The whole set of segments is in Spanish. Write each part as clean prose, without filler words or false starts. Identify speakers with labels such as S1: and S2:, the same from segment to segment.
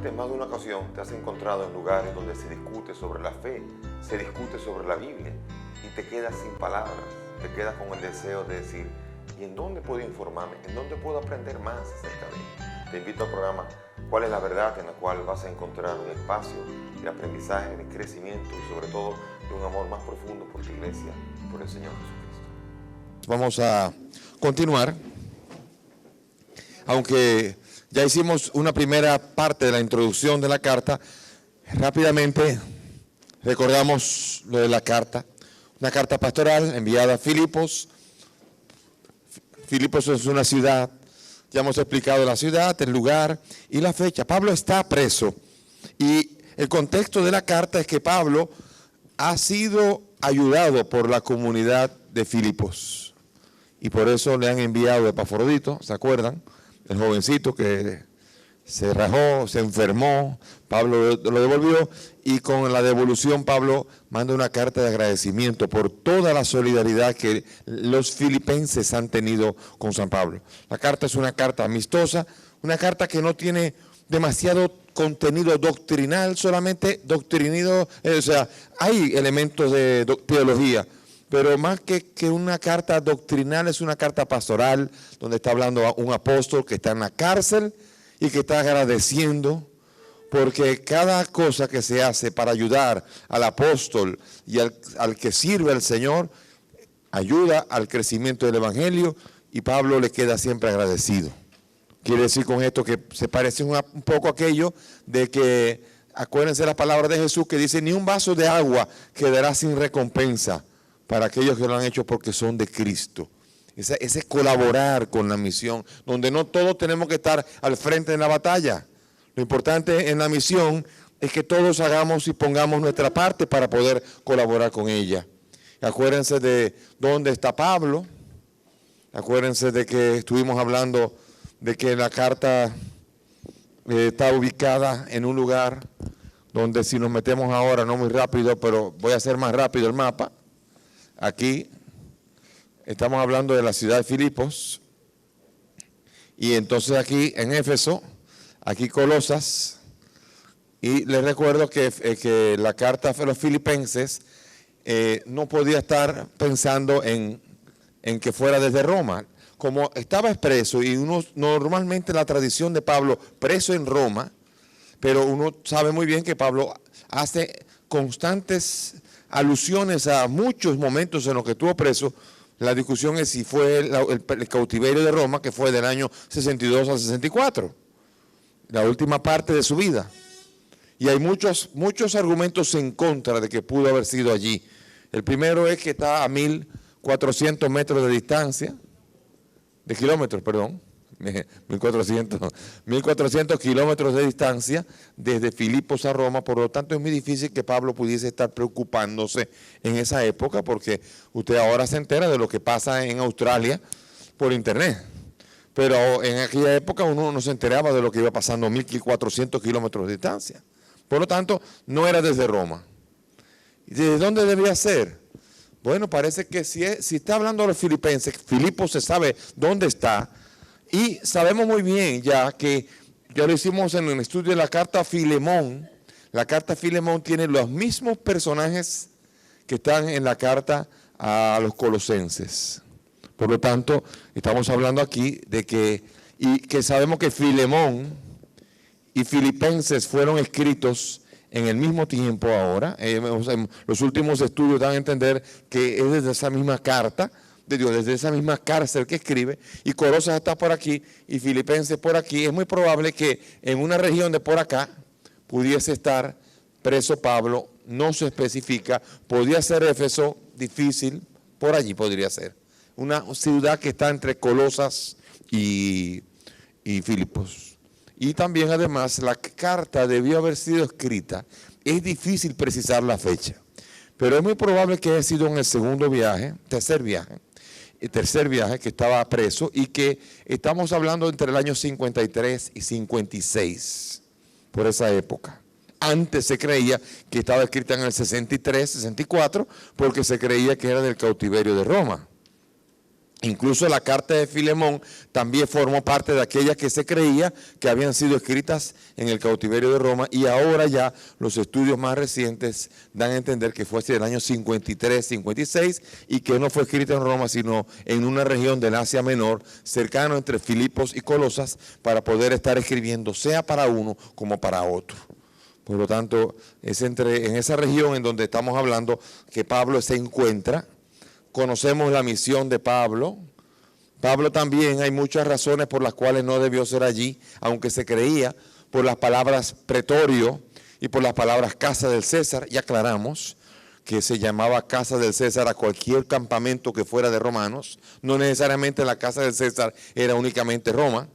S1: Seguramente en más de una ocasión te has encontrado en lugares donde se discute sobre la fe, se discute sobre la Biblia y te quedas sin palabras, te quedas con el deseo de decir, ¿y en dónde puedo informarme? ¿En dónde puedo aprender más acerca de ello? Te invito al programa ¿Cuál es la verdad?, en la cual vas a encontrar un espacio de aprendizaje, de crecimiento y sobre todo de un amor más profundo por tu iglesia y por el Señor Jesucristo.
S2: Vamos a continuar, aunque ya hicimos una primera parte de la introducción de la carta. Rápidamente recordamos lo de la carta, una carta pastoral enviada a Filipos. Filipos es una ciudad, ya hemos explicado la ciudad, el lugar y la fecha. Pablo está preso y el contexto de la carta es que Pablo ha sido ayudado por la comunidad de Filipos y por eso le han enviado a Epafrodito, ¿se acuerdan? El jovencito que se rajó, se enfermó, Pablo lo devolvió y con la devolución Pablo manda una carta de agradecimiento por toda la solidaridad que los filipenses han tenido con San Pablo. La carta es una carta amistosa, una carta que no tiene demasiado contenido doctrinal, solamente doctrinido, o sea, hay elementos de teología, pero más que una carta doctrinal es una carta pastoral donde está hablando a un apóstol que está en la cárcel y que está agradeciendo porque cada cosa que se hace para ayudar al apóstol y al que sirve al Señor ayuda al crecimiento del Evangelio y Pablo le queda siempre agradecido. Quiere decir con esto que se parece un poco a aquello de que, acuérdense la palabra de Jesús que dice, ni un vaso de agua quedará sin recompensa para aquellos que lo han hecho porque son de Cristo. Ese colaborar con la misión, donde no todos tenemos que estar al frente de la batalla. Lo importante en la misión es que todos hagamos y pongamos nuestra parte para poder colaborar con ella. Acuérdense de dónde está Pablo, acuérdense de que estuvimos hablando de que la carta está ubicada en un lugar donde si nos metemos ahora, no muy rápido, pero voy a hacer más rápido el mapa. Aquí estamos hablando de la ciudad de Filipos y entonces aquí en Éfeso, aquí Colosas, y les recuerdo que la carta a los filipenses no podía estar pensando en que fuera desde Roma. Como estaba preso y uno normalmente la tradición de Pablo preso en Roma, pero uno sabe muy bien que Pablo hace constantes alusiones a muchos momentos en los que estuvo preso. La discusión es si fue el cautiverio de Roma, que fue del año 62 al 64, la última parte de su vida. Y hay muchos argumentos en contra de que pudo haber sido allí. El primero es que está a 1.400 metros de distancia, de kilómetros, perdón, 1.400 kilómetros de distancia desde Filipos a Roma, por lo tanto es muy difícil que Pablo pudiese estar preocupándose en esa época, porque usted ahora se entera de lo que pasa en Australia por internet, pero en aquella época uno no se enteraba de lo que iba pasando a 1.400 kilómetros de distancia, por lo tanto no era desde Roma. ¿Y desde dónde debía ser? Bueno, parece que si está hablando de los filipenses, Filipos se sabe dónde está. Y sabemos muy bien ya que ya lo hicimos en el estudio de la carta a Filemón. La carta a Filemón tiene los mismos personajes que están en la carta a los colosenses. Por lo tanto, estamos hablando aquí de que sabemos que Filemón y Filipenses fueron escritos en el mismo tiempo ahora. Los últimos estudios dan a entender que es desde esa misma carta de Dios, desde esa misma cárcel que escribe, y Colosas está por aquí y Filipenses por aquí. Es muy probable que en una región de por acá pudiese estar preso Pablo, no se especifica, podría ser Éfeso, difícil, por allí podría ser. Una ciudad que está entre Colosas y Filipos. Y también además la carta debió haber sido escrita, es difícil precisar la fecha, pero es muy probable que haya sido en el tercer viaje que estaba preso y que estamos hablando entre el año 53 y 56, por esa época. Antes se creía que estaba escrita en el 63, 64, porque se creía que era del cautiverio de Roma. Incluso la carta de Filemón también formó parte de aquellas que se creía que habían sido escritas en el cautiverio de Roma, y ahora ya los estudios más recientes dan a entender que fue hacia el año 53, 56 y que no fue escrita en Roma sino en una región del Asia Menor, cercano entre Filipos y Colosas, para poder estar escribiendo sea para uno como para otro. Por lo tanto, es en esa región en donde estamos hablando que Pablo se encuentra. Conocemos la misión de Pablo. Pablo también hay muchas razones por las cuales no debió ser allí, aunque se creía por las palabras pretorio y por las palabras casa del César. Y aclaramos que se llamaba casa del César a cualquier campamento que fuera de romanos. No necesariamente la casa del César era únicamente Roma.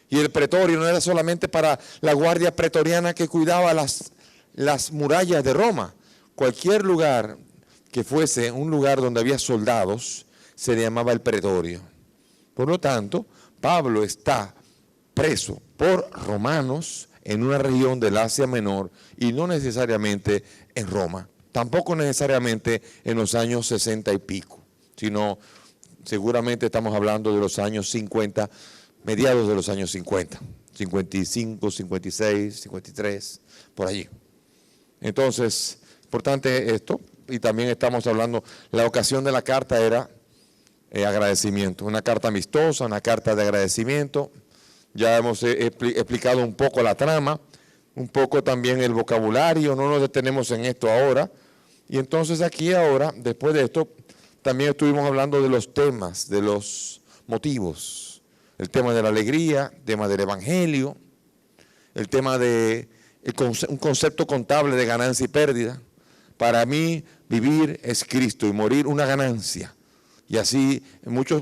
S2: Y el pretorio no era solamente para la guardia pretoriana que cuidaba las murallas de Roma. Cualquier lugar que fuese un lugar donde había soldados, se le llamaba el pretorio. Por lo tanto, Pablo está preso por romanos en una región del Asia Menor y no necesariamente en Roma, tampoco necesariamente en los años 60 y pico, sino seguramente estamos hablando de los años 50, mediados de los años 50, 55, 56, 53, por allí. Entonces, importante esto. Y también estamos hablando, la ocasión de la carta era agradecimiento, una carta amistosa, una carta de agradecimiento. Ya hemos explicado un poco la trama, un poco también el vocabulario, no nos detenemos en esto ahora. Y entonces aquí ahora, después de esto, también estuvimos hablando de los temas, de los motivos. El tema de la alegría, el tema del evangelio, el tema de un concepto contable de ganancia y pérdida. Para mí, vivir es Cristo y morir una ganancia. Y así, muchas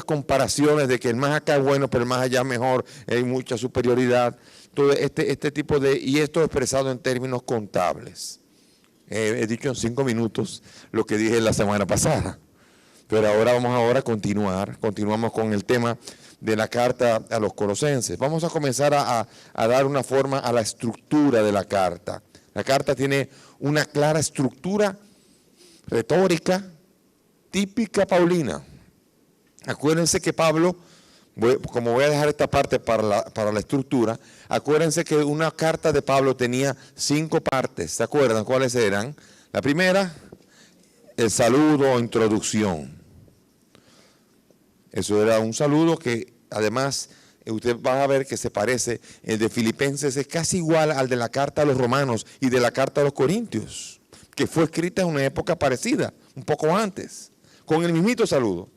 S2: comparaciones de que el más acá es bueno, pero el más allá es mejor, hay mucha superioridad. Todo este tipo de, y esto expresado en términos contables. He dicho en 5 minutos lo que dije la semana pasada. Pero ahora vamos a continuamos con el tema de la carta a los colosenses. Vamos a comenzar a dar una forma a la estructura de la carta. La carta tiene una clara estructura retórica típica paulina. Acuérdense que Pablo, como voy a dejar esta parte para la estructura, acuérdense que una carta de Pablo tenía 5 partes. ¿Se acuerdan cuáles eran? La primera, el saludo o introducción. Eso era un saludo que además usted va a ver que se parece, el de Filipenses es casi igual al de la carta a los romanos y de la carta a los corintios, que fue escrita en una época parecida, un poco antes, con el mismito saludo.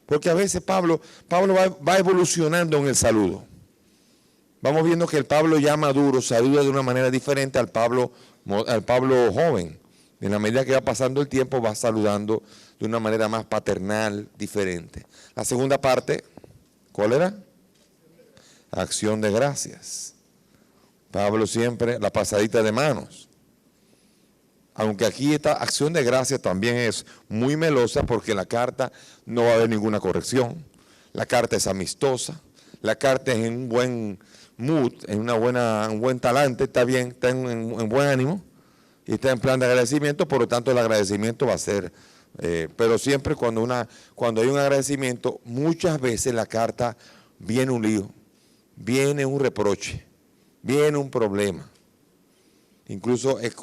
S2: Porque a veces Pablo va evolucionando en el saludo. Vamos viendo que el Pablo ya maduro saluda de una manera diferente al Pablo joven. En la medida que va pasando el tiempo va saludando de una manera más paternal, diferente. La segunda parte, ¿cuál era? Acción de gracias. Pablo siempre la pasadita de manos. Aunque aquí esta acción de gracias también es muy melosa porque en la carta no va a haber ninguna corrección. La carta es amistosa. La carta es en un buen mood, en un buen talante, está bien, está en buen ánimo y está en plan de agradecimiento, por lo tanto el agradecimiento va a ser, pero siempre cuando hay un agradecimiento, muchas veces la carta viene un lío. Viene un reproche, viene un problema. Incluso es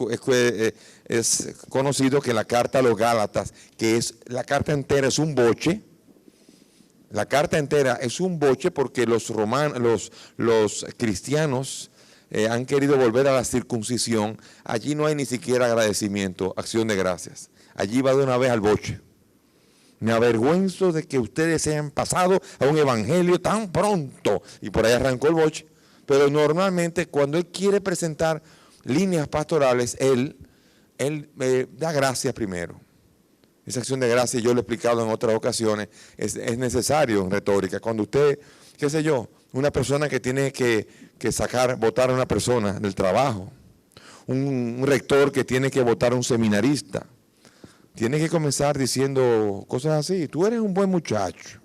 S2: conocido que la carta a los Gálatas, que es la carta entera es un boche. La carta entera es un boche porque los cristianos han querido volver a la circuncisión. Allí no hay ni siquiera agradecimiento, acción de gracias. Allí va de una vez al boche. Me avergüenzo de que ustedes se hayan pasado a un evangelio tan pronto. Y por ahí arrancó el boche. Pero normalmente cuando él quiere presentar líneas pastorales, él da gracias primero. Esa acción de gracias, yo lo he explicado en otras ocasiones, es necesario en retórica. Cuando usted, qué sé yo, una persona que tiene que votar a una persona del trabajo, un rector que tiene que votar a un seminarista, tiene que comenzar diciendo cosas así. Tú eres un buen muchacho.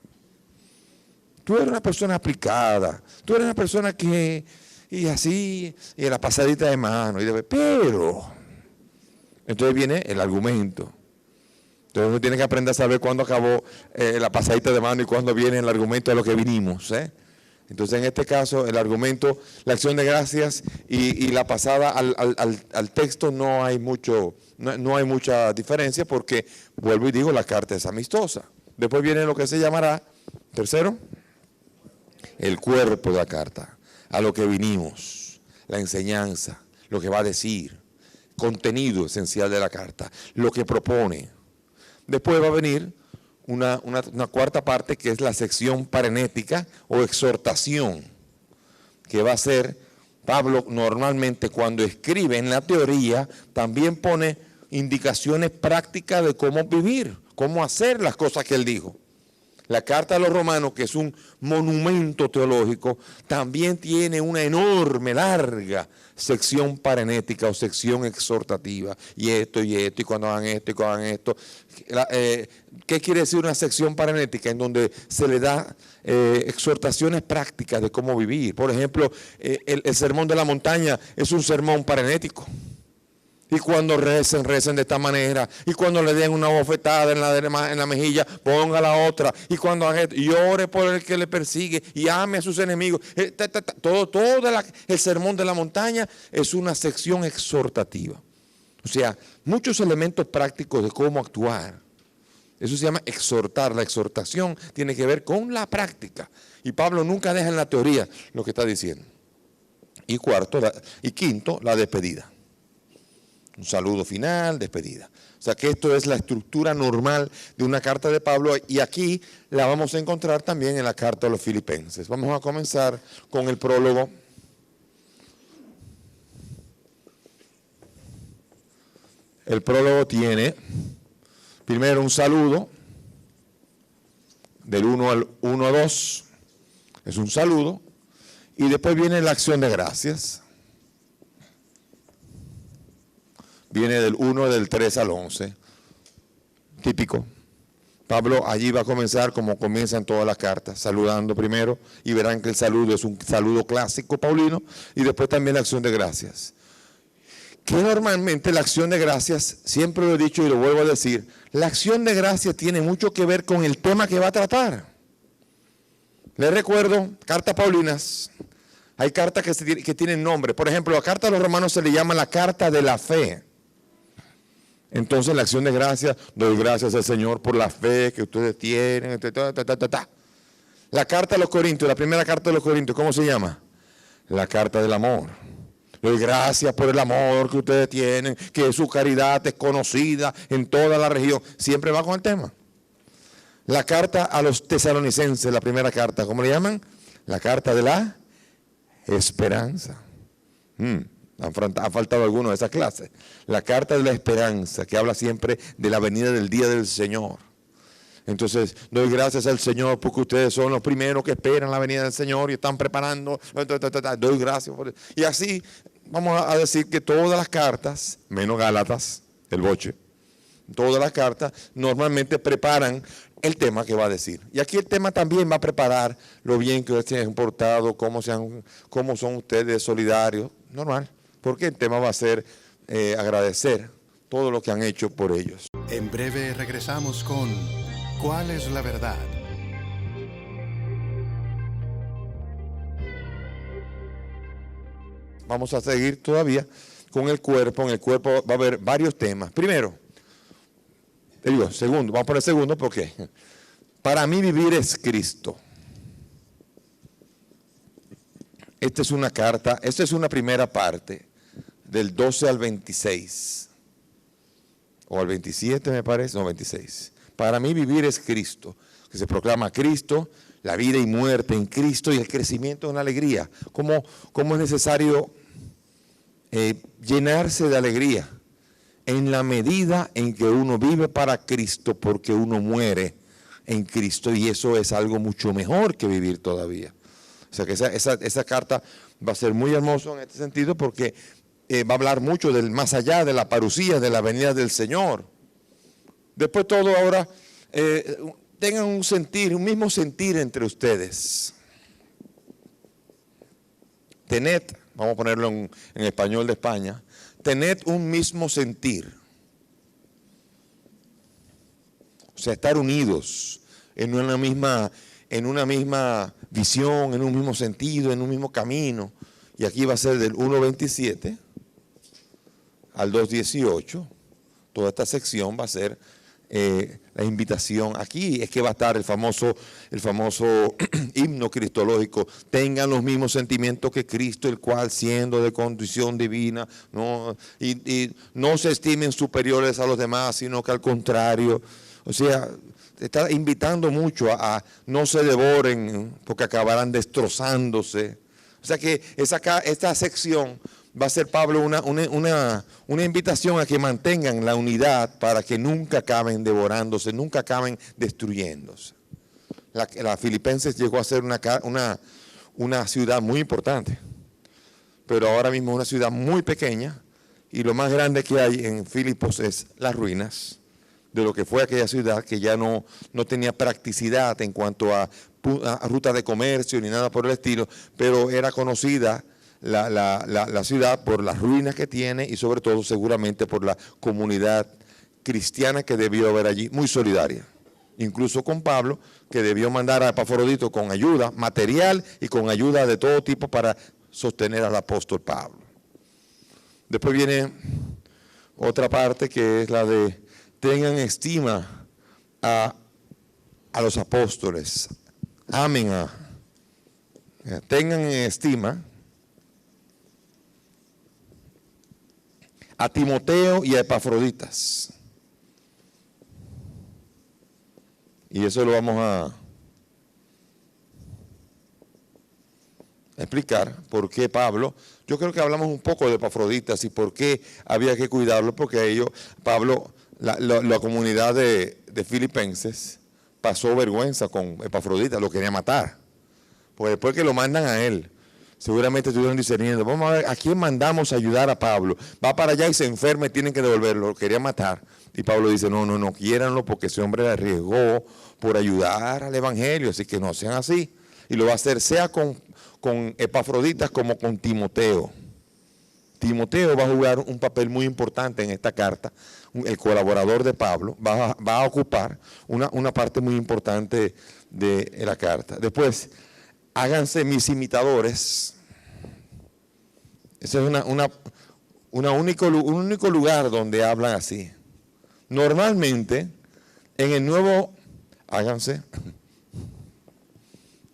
S2: Tú eres una persona aplicada. Tú eres una persona que... Y así, y la pasadita de mano. Pero... Entonces viene el argumento. Entonces uno tiene que aprender a saber cuándo acabó la pasadita de mano y cuándo viene el argumento de lo que vinimos. Entonces en este caso el argumento, la acción de gracias y la pasada al texto no hay mucha diferencia porque, vuelvo y digo, la carta es amistosa. Después viene lo que se llamará, tercero, el cuerpo de la carta, a lo que vinimos, la enseñanza, lo que va a decir, contenido esencial de la carta, lo que propone. Después va a venir una cuarta parte que es la sección parenética o exhortación, que va a ser, Pablo normalmente cuando escribe en la teoría también pone indicaciones prácticas de cómo vivir, cómo hacer las cosas que él dijo. La carta a los romanos, que es un monumento teológico, también tiene una enorme, larga sección parenética o sección exhortativa. Y cuando hagan esto, y cuando hagan esto. ¿Qué quiere decir una sección parenética? En donde se le da exhortaciones prácticas de cómo vivir. Por ejemplo, el sermón de la montaña es un sermón parenético. Y cuando recen de esta manera. Y cuando le den una bofetada en la mejilla, ponga la otra. Y cuando haga esto, y ore por el que le persigue. Y ame a sus enemigos. Todo el sermón de la montaña es una sección exhortativa. O sea, muchos elementos prácticos de cómo actuar. Eso se llama exhortar. La exhortación tiene que ver con la práctica. Y Pablo nunca deja en la teoría lo que está diciendo. Y quinto, la despedida. Un saludo final, despedida. O sea que esto es la estructura normal de una carta de Pablo y aquí la vamos a encontrar también en la carta a los Filipenses. Vamos a comenzar con el prólogo. El prólogo tiene primero un saludo del 1 al 1 a 2. Es un saludo. Y después viene la acción de gracias. Viene del 1 del 3 al 11, típico. Pablo allí va a comenzar como comienzan todas las cartas, saludando primero, y verán que el saludo es un saludo clásico paulino, y después también la acción de gracias. Que normalmente la acción de gracias, siempre lo he dicho y lo vuelvo a decir, la acción de gracias tiene mucho que ver con el tema que va a tratar. Les recuerdo, cartas paulinas, hay cartas que tienen nombre. Por ejemplo, la carta a los romanos se le llama la carta de la fe. Entonces la acción de gracias, doy gracias al Señor por la fe que ustedes tienen. La carta a los Corintios, la primera carta de los Corintios, ¿cómo se llama? La carta del amor. Doy gracias por el amor que ustedes tienen, que su caridad es conocida en toda la región. Siempre va con el tema. La carta a los tesalonicenses, la primera carta, ¿cómo le llaman? La carta de la esperanza. Ha faltado alguno de esas clases. La carta de la esperanza, que habla siempre de la venida del día del Señor. Entonces, doy gracias al Señor porque ustedes son los primeros que esperan la venida del Señor y están preparando. Doy gracias por eso. Y así, vamos a decir que todas las cartas, menos Gálatas, el boche, todas las cartas normalmente preparan el tema que va a decir. Y aquí el tema también va a preparar lo bien que ustedes se han portado, cómo son ustedes solidarios, normal. Porque el tema va a ser agradecer todo lo que han hecho por ellos.
S3: En breve regresamos con ¿Cuál es la verdad?
S2: Vamos a seguir todavía con el cuerpo. En el cuerpo va a haber varios temas. Primero, segundo, vamos por el segundo porque para mí vivir es Cristo. Esta es una carta, esta es una primera parte. Del 12 al 26, o al 27 me parece, no, 26. Para mí vivir es Cristo, que se proclama Cristo, la vida y muerte en Cristo y el crecimiento en la alegría. ¿Cómo es necesario llenarse de alegría? En la medida en que uno vive para Cristo, porque uno muere en Cristo, y eso es algo mucho mejor que vivir todavía. O sea que esa carta va a ser muy hermosa en este sentido porque va a hablar mucho del más allá, de la parucía, de la venida del Señor. Después todo ahora, tengan un mismo sentir entre ustedes. Tened, vamos a ponerlo en español de España, tened un mismo sentir. sea, estar unidos en una misma visión, en un mismo sentido, en un mismo camino. Y aquí va a ser del 1.27 al 2.18. Toda esta sección va a ser la invitación. Aquí es que va a estar el famoso himno cristológico. Tengan los mismos sentimientos que Cristo, el cual siendo de condición divina, y no se estimen superiores a los demás, sino que al contrario. O sea, está invitando mucho a no se devoren porque acabarán destrozándose. O sea que esta sección va a ser, Pablo, una invitación a que mantengan la unidad para que nunca acaben devorándose, nunca acaben destruyéndose. La Filipenses llegó a ser una ciudad muy importante, pero ahora mismo es una ciudad muy pequeña, y lo más grande que hay en Filipos es las ruinas de lo que fue aquella ciudad, que ya no tenía practicidad en cuanto a rutas de comercio ni nada por el estilo, pero era conocida la ciudad por las ruinas que tiene y sobre todo seguramente por la comunidad cristiana que debió haber allí, muy solidaria. Incluso con Pablo, que debió mandar a Epafrodito con ayuda material y con ayuda de todo tipo para sostener al apóstol Pablo. Después viene otra parte que es la de tengan estima a los apóstoles, amen tengan en estima a Timoteo y a Epafroditas. Y eso lo vamos a explicar por qué Pablo, yo creo que hablamos un poco de Epafroditas y por qué había que cuidarlo, porque Pablo, la comunidad de Filipenses pasó vergüenza con Epafroditas, lo quería matar. Pues después que lo mandan a él, seguramente estuvieron discerniendo, vamos a ver a quién mandamos a ayudar a Pablo. Va para allá y se enferma y tienen que devolverlo, lo quería matar. Y Pablo dice, no quiéranlo porque ese hombre arriesgó por ayudar al evangelio, así que no sean así. Y lo va a hacer sea con Epafroditas como con Timoteo. Timoteo va a jugar un papel muy importante en esta carta. El colaborador de Pablo va a ocupar una parte muy importante de la carta. Después, háganse mis imitadores. Ese es un único lugar donde hablan así. Normalmente, en el Nuevo, háganse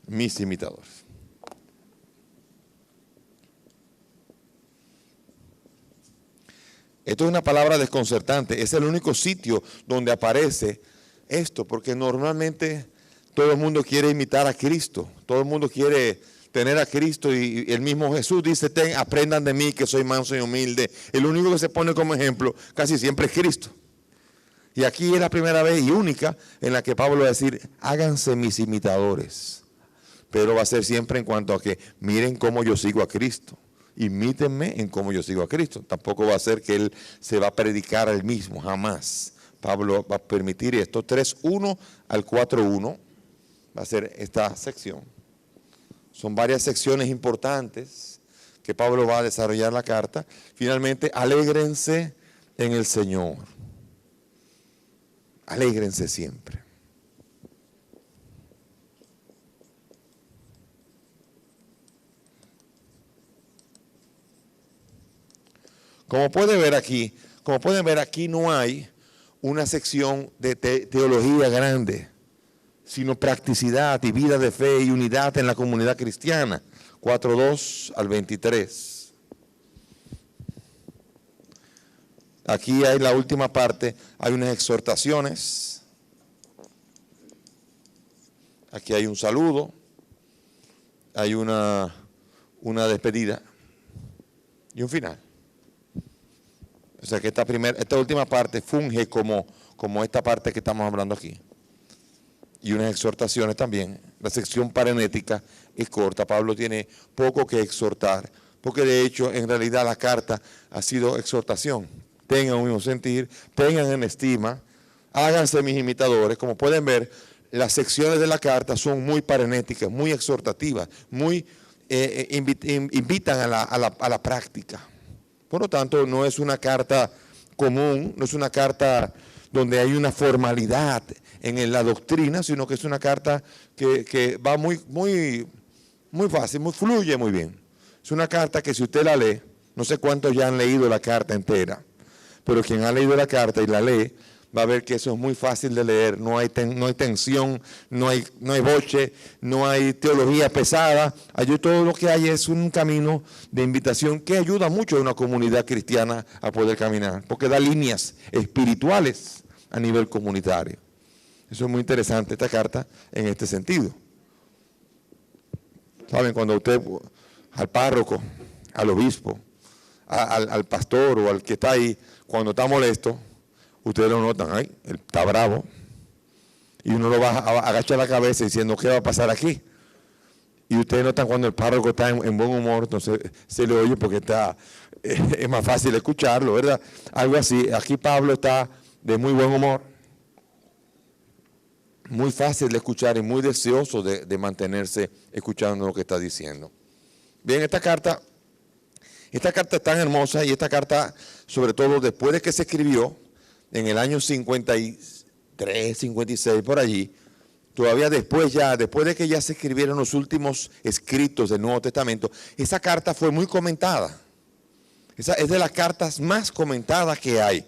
S2: mis imitadores. Esto es una palabra desconcertante. Es el único sitio donde aparece esto, porque normalmente todo el mundo quiere imitar a Cristo. Todo el mundo quiere tener a Cristo y el mismo Jesús dice, aprendan de mí que soy manso y humilde. El único que se pone como ejemplo casi siempre es Cristo. Y aquí es la primera vez y única en la que Pablo va a decir, háganse mis imitadores. Pero va a ser siempre en cuanto a que miren cómo yo sigo a Cristo. Imítenme en cómo yo sigo a Cristo. Tampoco va a ser que él se va a predicar a él mismo, jamás. Pablo va a permitir esto. 3.1 al 4.1 va a ser esta sección. Son varias secciones importantes que Pablo va a desarrollar la carta. Finalmente, alégrense en el Señor. Alégrense siempre. Como pueden ver aquí no hay una sección de teología grande, sino practicidad y vida de fe y unidad en la comunidad cristiana. 4.2 al 23. Aquí hay la última parte, hay unas exhortaciones. Aquí hay un saludo, hay una despedida y un final. O sea que esta última parte funge como esta parte que estamos hablando aquí. Y unas exhortaciones también. La sección parenética es corta. Pablo tiene poco que exhortar, porque de hecho, en realidad, la carta ha sido exhortación. Tengan un mismo sentir, tengan en estima, háganse mis imitadores. Como pueden ver, las secciones de la carta son muy parenéticas, muy exhortativas, muy invitan a la práctica. Por lo tanto, no es una carta común, no es donde hay una formalidad en la doctrina, sino que es una carta que va muy fácil, fluye muy bien. Es una carta que si usted la lee, no sé cuántos ya han leído la carta entera, pero quien ha leído la carta y la lee, va a ver que eso es muy fácil de leer, no hay tensión, no hay boche, no hay teología pesada. Allí todo lo que hay es un camino de invitación que ayuda mucho a una comunidad cristiana a poder caminar, porque da líneas espirituales a nivel comunitario. Eso es muy interesante, esta carta, en este sentido. ¿Saben? Cuando usted, al párroco, al obispo, al pastor o al que está ahí, cuando está molesto, ustedes lo notan, ay, él está bravo, y uno lo va a agachar la cabeza diciendo, ¿qué va a pasar aquí? Y ustedes notan cuando el párroco está en buen humor, entonces se le oye porque es más fácil escucharlo, ¿verdad? Algo así. Aquí Pablo está de muy buen humor, muy fácil de escuchar y muy deseoso de mantenerse escuchando lo que está diciendo. Bien, esta carta es tan hermosa, y esta carta, sobre todo después de que se escribió, en el año 53, 56, por allí, todavía después de que ya se escribieron los últimos escritos del Nuevo Testamento, esa carta fue muy comentada. Esa es de las cartas más comentadas que hay.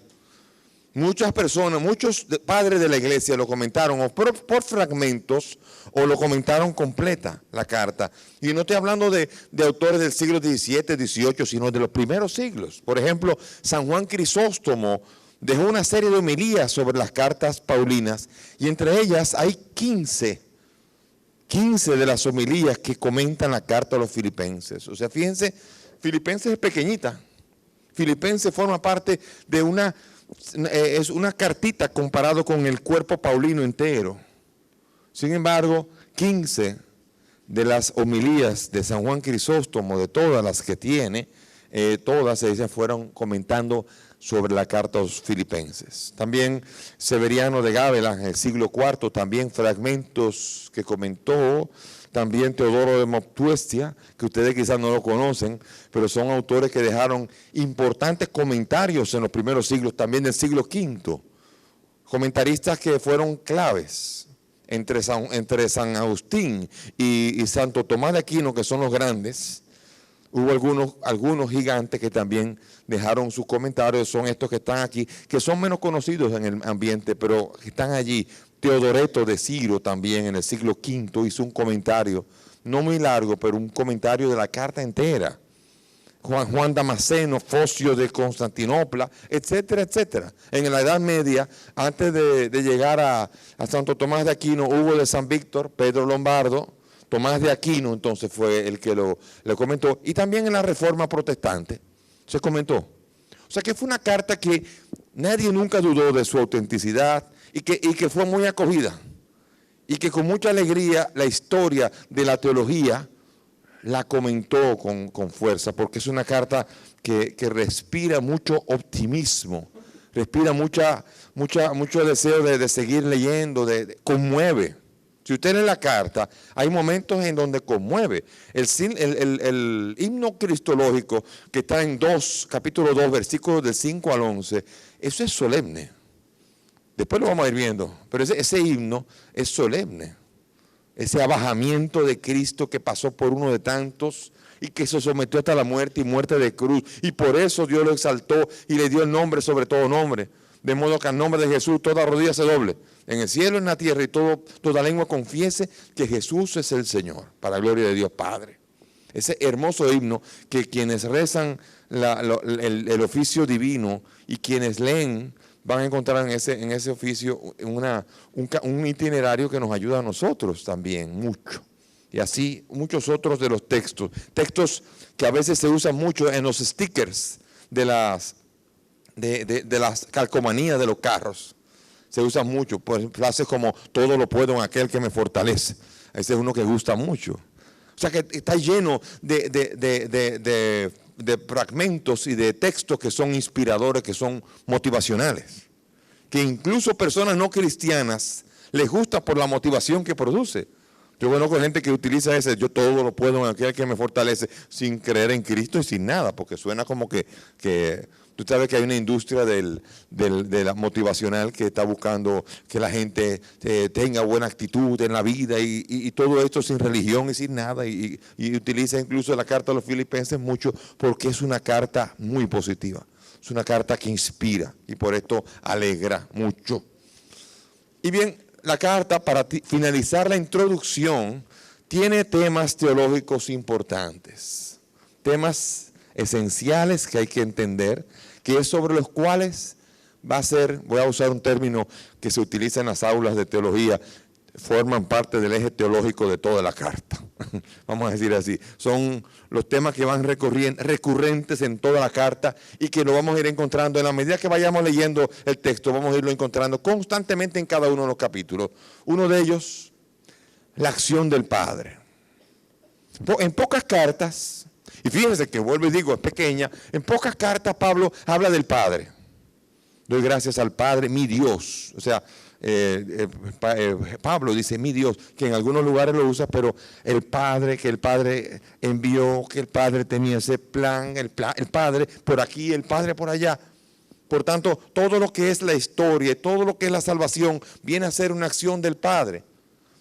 S2: Muchas personas, muchos padres de la iglesia lo comentaron o por fragmentos, o lo comentaron completa la carta. Y no estoy hablando de autores del siglo XVII, XVIII, sino de los primeros siglos. Por ejemplo, San Juan Crisóstomo dejó una serie de homilías sobre las cartas paulinas, y entre ellas hay 15 de las homilías que comentan la carta a los filipenses. O sea, fíjense, Filipenses es pequeñita. Filipenses forma parte de es una cartita comparado con el cuerpo paulino entero. Sin embargo, 15 de las homilías de San Juan Crisóstomo, de todas las que tiene, todas se dice fueron comentando sobre la carta a los filipenses. También Severiano de Gávela en el siglo IV, también fragmentos que comentó. También Teodoro de Mopsuestia, que ustedes quizás no lo conocen, pero son autores que dejaron importantes comentarios en los primeros siglos, también del siglo V. Comentaristas que fueron claves entre San Agustín y Santo Tomás de Aquino, que son los grandes. Hubo algunos gigantes que también dejaron sus comentarios, son estos que están aquí, que son menos conocidos en el ambiente, pero que están allí. Teodoreto de Ciro también en el siglo V hizo un comentario, no muy largo, pero un comentario de la carta entera. Juan Damasceno, Focio de Constantinopla, etcétera, etcétera. En la Edad Media, antes de llegar a Santo Tomás de Aquino, Hugo de San Víctor, Pedro Lombardo, Tomás de Aquino entonces fue el que lo comentó, y también en la Reforma Protestante se comentó. O sea que fue una carta que nadie nunca dudó de su autenticidad, y que fue muy acogida, y que con mucha alegría la historia de la teología la comentó con fuerza, porque es una carta que respira mucho optimismo, respira mucho deseo de seguir leyendo, conmueve. Si usted lee la carta, hay momentos en donde conmueve. El himno cristológico que está en capítulo 2, versículos del 5 al 11, eso es solemne. Después lo vamos a ir viendo, pero ese himno es solemne. Ese abajamiento de Cristo que pasó por uno de tantos y que se sometió hasta la muerte y muerte de cruz. Y por eso Dios lo exaltó y le dio el nombre sobre todo nombre. De modo que al nombre de Jesús toda rodilla se doble, en el cielo, en la tierra, y toda lengua confiese que Jesús es el Señor, para la gloria de Dios Padre. Ese hermoso himno que quienes rezan el oficio divino y quienes leen, van a encontrar en ese oficio un itinerario que nos ayuda a nosotros también mucho. Y así muchos otros de los textos que a veces se usan mucho en los stickers de las calcomanías de los carros. Se usan mucho, pues frases como todo lo puedo en aquel que me fortalece. Ese es uno que gusta mucho. O sea que está lleno de fragmentos y de textos que son inspiradores, que son motivacionales, que incluso personas no cristianas les gusta por la motivación que produce. Yo conozco gente que utiliza ese, yo todo lo puedo en aquel que me fortalece, sin creer en Cristo y sin nada, porque suena como que tú sabes que hay una industria de la motivacional que está buscando que la gente tenga buena actitud en la vida y todo esto sin religión y sin nada, y utiliza incluso la carta a los Filipenses mucho porque es una carta muy positiva, es una carta que inspira y por esto alegra mucho. Y bien, la carta, para finalizar la introducción, tiene temas teológicos importantes, temas esenciales que hay que entender, que es sobre los cuales va a ser, voy a usar un término que se utiliza en las aulas de teología, forman parte del eje teológico de toda la carta. Vamos a decir así, son los temas que van recurrentes en toda la carta y que lo vamos a ir encontrando en la medida que vayamos leyendo el texto, vamos a irlo encontrando constantemente en cada uno de los capítulos. Uno de ellos, la acción del Padre. En pocas cartas, y fíjense que vuelvo y digo, es pequeña, en pocas cartas Pablo habla del Padre. Doy gracias al Padre, mi Dios. O sea, Pablo dice, mi Dios, que en algunos lugares lo usa, pero el Padre, que el Padre envió, que el Padre tenía ese plan, el Padre por aquí, el Padre por allá. Por tanto, todo lo que es la historia, todo lo que es la salvación, viene a ser una acción del Padre.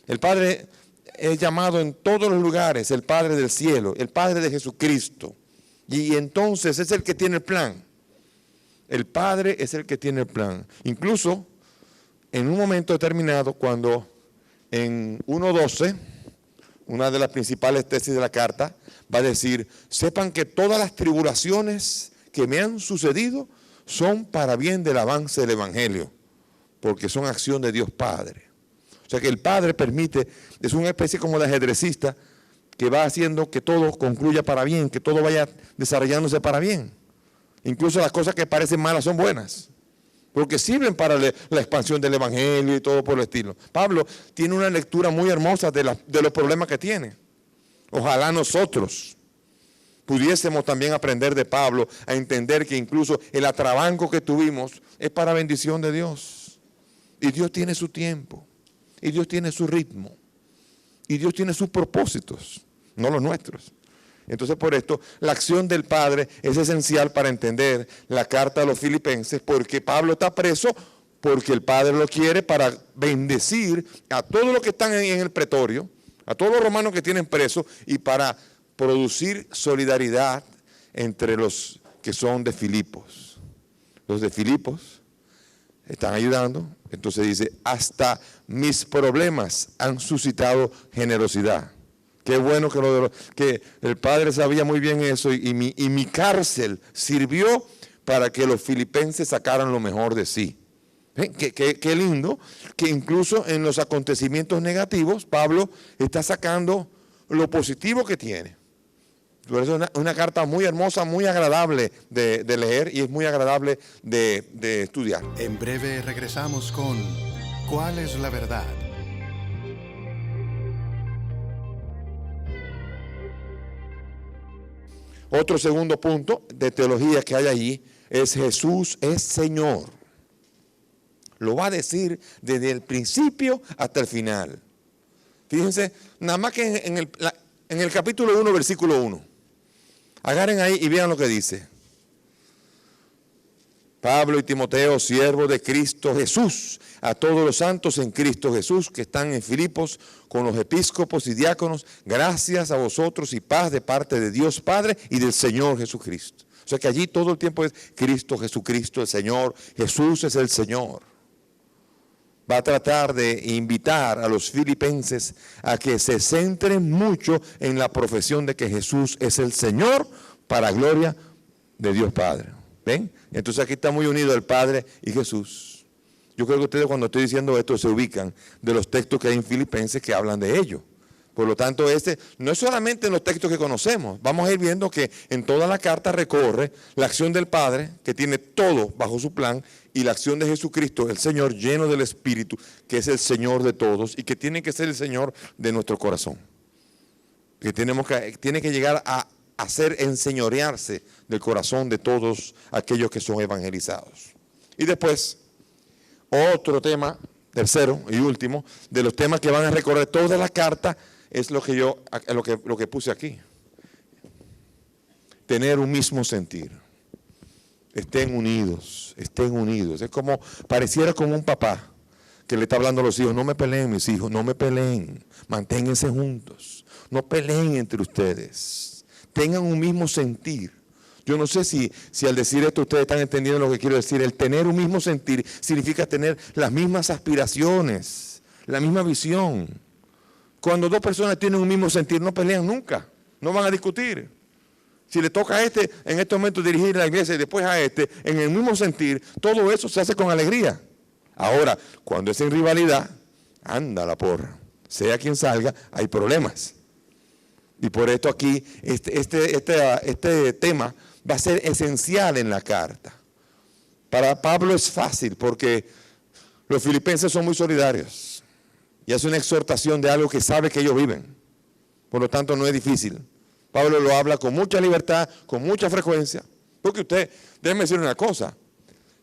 S2: El Padre es llamado en todos los lugares el Padre del cielo, el Padre de Jesucristo. Y entonces es el que tiene el plan. El Padre es el que tiene el plan. Incluso en un momento determinado, cuando en 1.12, una de las principales tesis de la carta, va a decir, sepan que todas las tribulaciones que me han sucedido son para bien del avance del Evangelio, porque son acción de Dios Padre. O sea que el Padre permite, es una especie como de ajedrecista que va haciendo que todo concluya para bien, que todo vaya desarrollándose para bien. Incluso las cosas que parecen malas son buenas, porque sirven para la expansión del Evangelio y todo por el estilo. Pablo tiene una lectura muy hermosa de los problemas que tiene. Ojalá nosotros pudiésemos también aprender de Pablo a entender que incluso el atrabanco que tuvimos es para bendición de Dios. Y Dios tiene su tiempo, y Dios tiene su ritmo, y Dios tiene sus propósitos, no los nuestros. Entonces, por esto, la acción del Padre es esencial para entender la carta a los Filipenses, porque Pablo está preso, porque el Padre lo quiere para bendecir a todos los que están en el pretorio, a todos los romanos que tienen presos, y para producir solidaridad entre los que son de Filipos. Los de Filipos están ayudando, entonces dice, hasta mis problemas han suscitado generosidad. Qué bueno que el Padre sabía muy bien eso y mi cárcel sirvió para que los filipenses sacaran lo mejor de sí. Qué lindo que incluso en los acontecimientos negativos Pablo está sacando lo positivo que tiene. Por eso es una carta muy hermosa, muy agradable de leer y es muy agradable de estudiar.
S3: En breve regresamos con ¿Cuál es la verdad?
S2: Otro segundo punto de teología que hay allí es Jesús es Señor. Lo va a decir desde el principio hasta el final. Fíjense, nada más que en el capítulo 1, versículo 1. Agarren ahí y vean lo que dice. Pablo y Timoteo, siervos de Cristo Jesús, a todos los santos en Cristo Jesús que están en Filipos con los episcopos y diáconos, gracias a vosotros y paz de parte de Dios Padre y del Señor Jesucristo. O sea que allí todo el tiempo es Cristo, Jesucristo, el Señor, Jesús es el Señor. Va a tratar de invitar a los filipenses a que se centren mucho en la profesión de que Jesús es el Señor para gloria de Dios Padre. ¿Ven? Entonces aquí está muy unido el Padre y Jesús. Yo creo que ustedes cuando estoy diciendo esto se ubican de los textos que hay en Filipenses que hablan de ello. Por lo tanto, no es solamente en los textos que conocemos. Vamos a ir viendo que en toda la carta recorre la acción del Padre, que tiene todo bajo su plan, y la acción de Jesucristo, el Señor lleno del Espíritu, que es el Señor de todos y que tiene que ser el Señor de nuestro corazón. Que tiene que llegar a hacer enseñorearse del corazón de todos aquellos que son evangelizados. Y después, otro tema tercero y último, de los temas que van a recorrer toda la carta, es lo que puse aquí. Tener un mismo sentir. Estén unidos, estén unidos. Es como, pareciera como un papá que le está hablando a los hijos: no me peleen, mis hijos, no me peleen, manténganse juntos, no peleen entre ustedes, tengan un mismo sentir. Yo no sé si al decir esto ustedes están entendiendo lo que quiero decir. El tener un mismo sentir significa tener las mismas aspiraciones, la misma visión. Cuando dos personas tienen un mismo sentir, no pelean nunca, no van a discutir. Si le toca a este en este momento dirigir la iglesia y después a este, en el mismo sentir, todo eso se hace con alegría. Ahora, cuando es en rivalidad, anda la porra. Sea quien salga, hay problemas. Y por esto aquí, este tema va a ser esencial en la carta. Para Pablo es fácil porque los filipenses son muy solidarios. Y es una exhortación de algo que sabe que ellos viven. Por lo tanto, no es difícil. Pablo lo habla con mucha libertad, con mucha frecuencia. Porque usted, déjeme decir una cosa.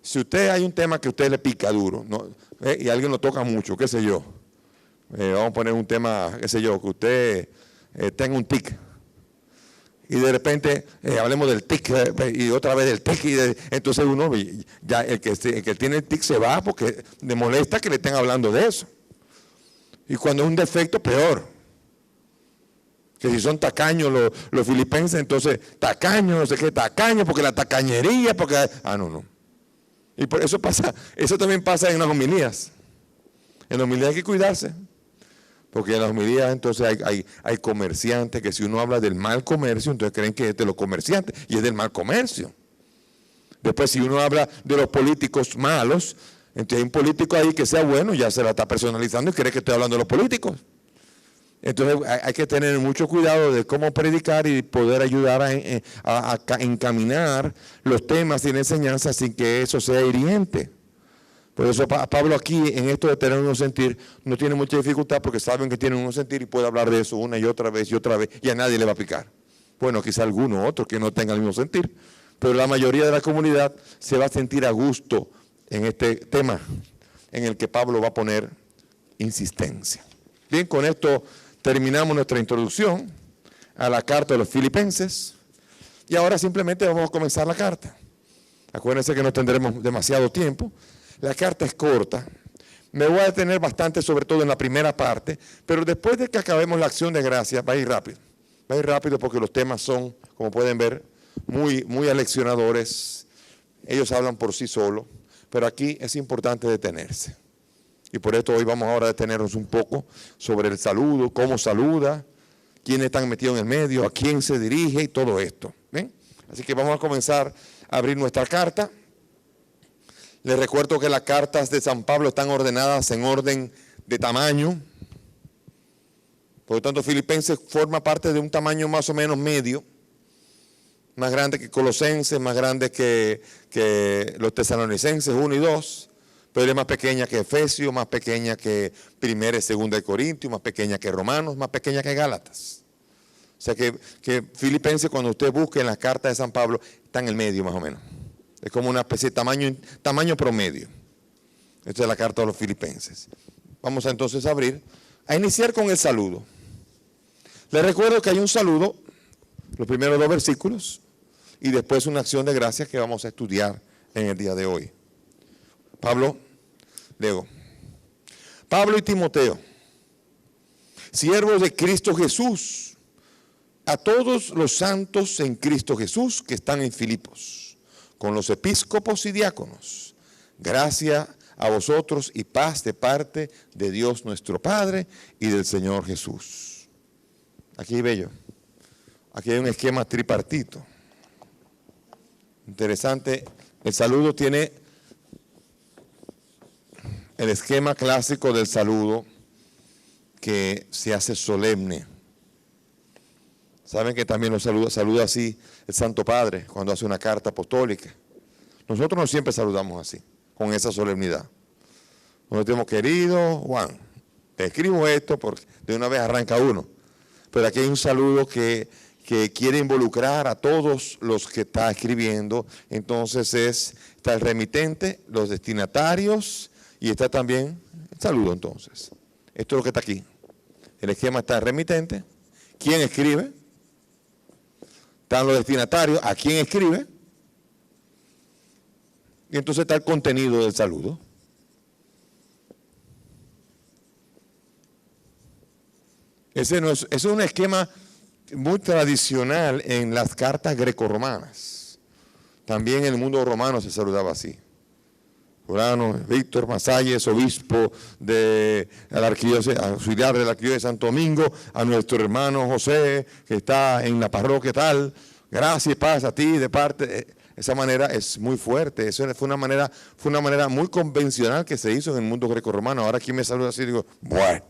S2: Si usted hay un tema que a usted le pica duro, ¿no? Y alguien lo toca mucho, qué sé yo. Vamos a poner un tema, qué sé yo, que usted tenga un tic. Y de repente hablemos del tic y otra vez del tic. Entonces uno, ya el que tiene el tic se va porque le molesta que le estén hablando de eso. Y cuando es un defecto, peor. Que si son tacaños los filipenses, entonces tacaños, no sé qué, tacaños, porque la tacañería, porque... no. Y por eso pasa, eso también pasa en las homilías. En las homilías hay que cuidarse. Porque en las homilías entonces hay comerciantes que si uno habla del mal comercio, entonces creen que es de los comerciantes y es del mal comercio. Después si uno habla de los políticos malos, entonces hay un político ahí que sea bueno, ya se la está personalizando y cree que estoy hablando de los políticos. Entonces hay que tener mucho cuidado de cómo predicar y poder ayudar a encaminar los temas y la enseñanza sin que eso sea hiriente. Por eso Pablo aquí en esto de tener un sentir no tiene mucha dificultad porque saben que tienen un sentir y puede hablar de eso una y otra vez y a nadie le va a picar. Bueno, quizá alguno otro que no tenga el mismo sentir, pero la mayoría de la comunidad se va a sentir a gusto en este tema en el que Pablo va a poner insistencia. Bien, con esto terminamos nuestra introducción a la carta de los Filipenses y ahora simplemente vamos a comenzar la carta. Acuérdense que no tendremos demasiado tiempo. La carta es corta. Me voy a detener bastante sobre todo en la primera parte, pero después de que acabemos la acción de gracia va a ir rápido. Va a ir rápido porque los temas son, como pueden ver, muy aleccionadores. Ellos hablan por sí solos, pero aquí es importante detenerse. Y por esto hoy vamos ahora a detenernos un poco sobre el saludo, cómo saluda, quiénes están metidos en el medio, a quién se dirige y todo esto. ¿Ven? Así que vamos a comenzar a abrir nuestra carta. Les recuerdo que las cartas de San Pablo están ordenadas en orden de tamaño. Por lo tanto, Filipenses forma parte de un tamaño más o menos medio, más grande que Colosenses, más grande que los Tesalonicenses 1 y 2. Pero es más pequeña que Efesios, más pequeña que Primera y Segunda de Corintios, más pequeña que Romanos, más pequeña que Gálatas. O sea que Filipenses, cuando usted busque en las cartas de San Pablo, está en el medio más o menos. Es como una especie de tamaño promedio. Esta es la carta de los Filipenses. Vamos a entonces a iniciar con el saludo. Les recuerdo que hay un saludo, los primeros 2 versículos, y después una acción de gracias que vamos a estudiar en el día de hoy. Pablo y Timoteo, siervos de Cristo Jesús, a todos los santos en Cristo Jesús que están en Filipos, con los episcopos y diáconos, gracia a vosotros y paz de parte de Dios nuestro Padre y del Señor Jesús. Aquí bello, aquí hay un esquema tripartito. Interesante, el saludo tiene el esquema clásico del saludo que se hace solemne. Saben que también lo saluda así el Santo Padre cuando hace una carta apostólica. Nosotros no siempre saludamos así, con esa solemnidad. Nosotros tenemos, querido Juan, te escribo esto porque de una vez arranca uno. Pero aquí hay un saludo que quiere involucrar a todos los que está escribiendo. Entonces está el remitente, los destinatarios y está también Saludo entonces. Esto es lo que está aquí. El esquema está remitente. ¿Quién escribe? Están los destinatarios. ¿A quién escribe? Y entonces está el contenido del saludo. Ese es un esquema muy tradicional en las cartas grecorromanas. También en el mundo romano se saludaba así. Fulano, Víctor Masalles, obispo de la arquidiócesis, auxiliar de la arquidiócesis de Santo Domingo, a nuestro hermano José, que está en la parroquia tal, gracias y paz a ti de parte. Esa manera es muy fuerte. Eso fue una manera muy convencional que se hizo en el mundo grecorromano. Ahora aquí me saluda así y digo, bueno,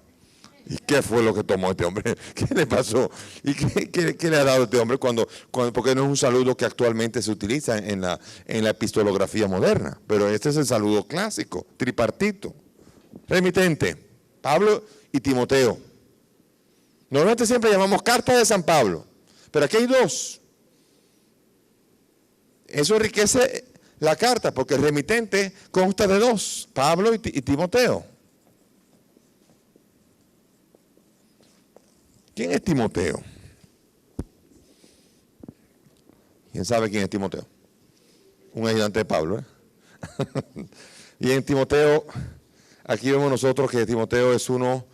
S2: ¿y qué fue lo que tomó este hombre? ¿Qué le pasó? ¿Y qué le ha dado este hombre porque no es un saludo que actualmente se utiliza en la epistolografía moderna? Pero este es el saludo clásico, tripartito, remitente, Pablo y Timoteo. Normalmente siempre llamamos carta de San Pablo, pero aquí hay dos. Eso enriquece la carta porque el remitente consta de dos, Pablo y Timoteo. ¿Quién es Timoteo? ¿Quién sabe quién es Timoteo? Un ayudante de Pablo. Y en Timoteo, aquí vemos nosotros que Timoteo es uno,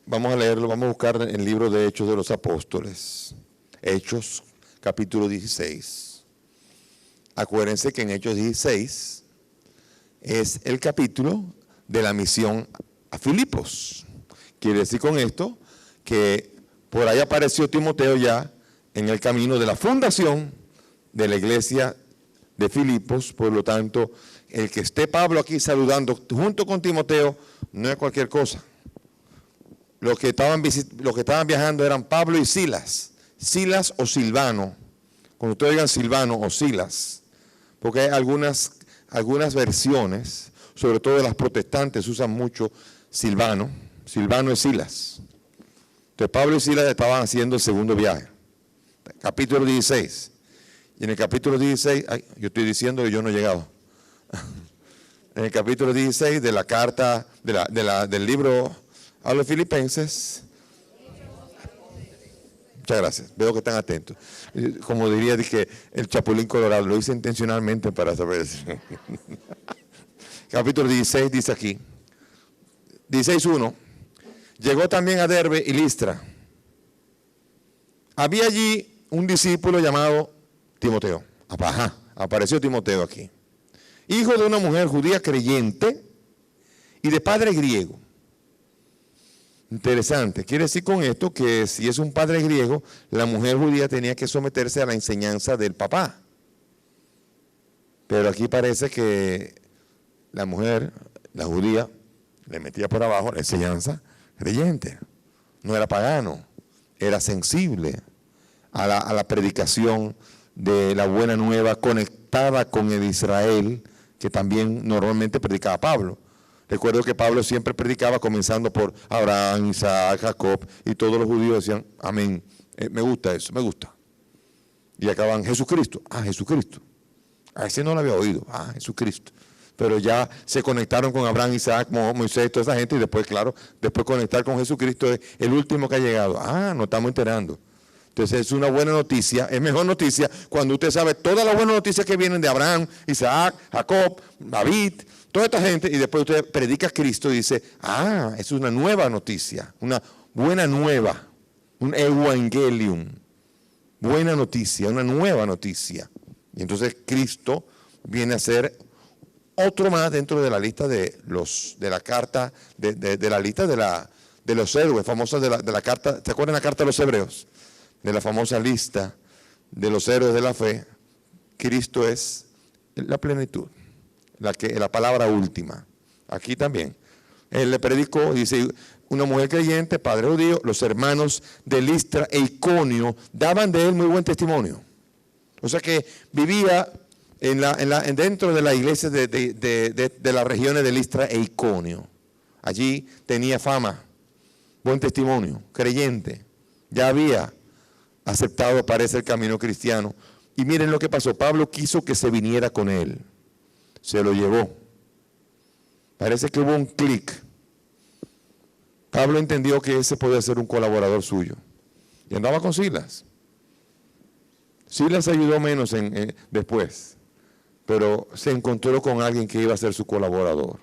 S2: vamos a leerlo, vamos a buscar en el libro de Hechos de los Apóstoles. Hechos, capítulo 16. Acuérdense que en Hechos 16 es el capítulo de la misión a Filipos. Quiere decir con esto que por ahí apareció Timoteo ya en el camino de la fundación de la iglesia de Filipos. Por lo tanto, el que esté Pablo aquí saludando junto con Timoteo no es cualquier cosa. Los que estaban viajando eran Pablo y Silas. Silas o Silvano. Cuando ustedes digan Silvano o Silas, porque hay algunas versiones, sobre todo las protestantes, usan mucho Silvano. Silvano es Silas. Entonces Pablo y Silas estaban haciendo el segundo viaje. Capítulo 16. Y en el capítulo 16, yo estoy diciendo que yo no he llegado. En el capítulo 16 de la carta, del libro a los Filipenses. Muchas gracias, veo que están atentos. Como diría, dije, el Chapulín Colorado, lo hice intencionalmente para saber eso. Capítulo 16 dice aquí, 16:1. Llegó también a Derbe y Listra. Había allí un discípulo llamado Timoteo. Apareció Timoteo aquí. Hijo de una mujer judía creyente y de padre griego. Interesante. Quiere decir con esto que si es un padre griego, la mujer judía tenía que someterse a la enseñanza del papá. Pero aquí parece que la mujer, la judía, le metía por abajo la enseñanza creyente. No era pagano, era sensible a la predicación de la buena nueva conectada con el Israel que también normalmente predicaba Pablo. Recuerdo que Pablo siempre predicaba comenzando por Abraham, Isaac, Jacob, y todos los judíos decían, amén, me gusta eso, me gusta. Y acaban, Jesucristo, Jesucristo. A ese no lo había oído, Jesucristo. Pero ya se conectaron con Abraham, Isaac, Moisés, toda esa gente, y después, claro, después conectar con Jesucristo es el último que ha llegado. Nos estamos enterando. Entonces es una buena noticia, es mejor noticia cuando usted sabe todas las buenas noticias que vienen de Abraham, Isaac, Jacob, David, toda esta gente, y después usted predica a Cristo y dice, es una nueva noticia, una buena nueva, un evangelium, buena noticia, una nueva noticia. Y entonces Cristo viene a ser otro más dentro de la lista de la carta, de la lista de los héroes, famosa de la carta, ¿se acuerdan la carta de los hebreos? De la famosa lista de los héroes de la fe. Cristo es la plenitud, la palabra última. Aquí también. Él le predicó, dice, una mujer creyente, padre judío, los hermanos de Listra e Iconio daban de él muy buen testimonio. O sea que vivía dentro de la iglesia de las regiones de Listra e Iconio. Allí tenía fama, buen testimonio, creyente. Ya había aceptado, parece, el camino cristiano. Y miren lo que pasó. Pablo quiso que se viniera con él. Se lo llevó. Parece que hubo un clic. Pablo entendió que ese podía ser un colaborador suyo. Y andaba con Silas. Silas ayudó menos después, pero se encontró con alguien que iba a ser su colaborador.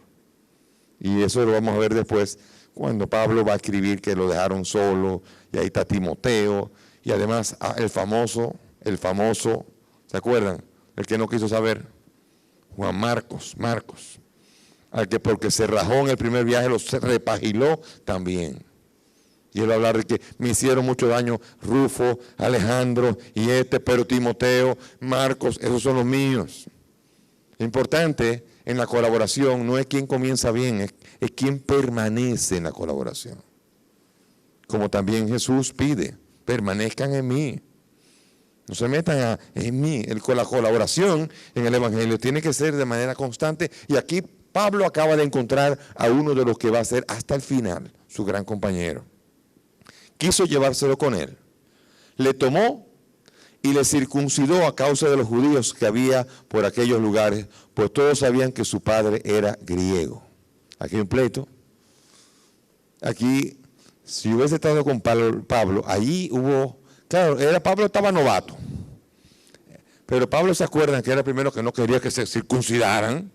S2: Y eso lo vamos a ver después, cuando Pablo va a escribir que lo dejaron solo, y ahí está Timoteo, y además el famoso, ¿se acuerdan? El que no quiso saber, Juan Marcos, al que porque se rajó en el primer viaje lo repagiló también. Y él va a hablar de que me hicieron mucho daño Rufo, Alejandro y pero Timoteo, Marcos, esos son los míos. Lo importante en la colaboración no es quién comienza bien, es quién permanece en la colaboración. Como también Jesús pide, permanezcan en mí. No se metan en mí. La colaboración en el Evangelio tiene que ser de manera constante. Y aquí Pablo acaba de encontrar a uno de los que va a ser hasta el final su gran compañero. Quiso llevárselo con él. Le tomó y le circuncidó a causa de los judíos que había por aquellos lugares, pues todos sabían que su padre era griego. Aquí hay un pleito. Aquí, si hubiese estado con Pablo, allí hubo, claro, Pablo estaba novato. Pero Pablo se acuerdan que era el primero que no quería que se circuncidaran.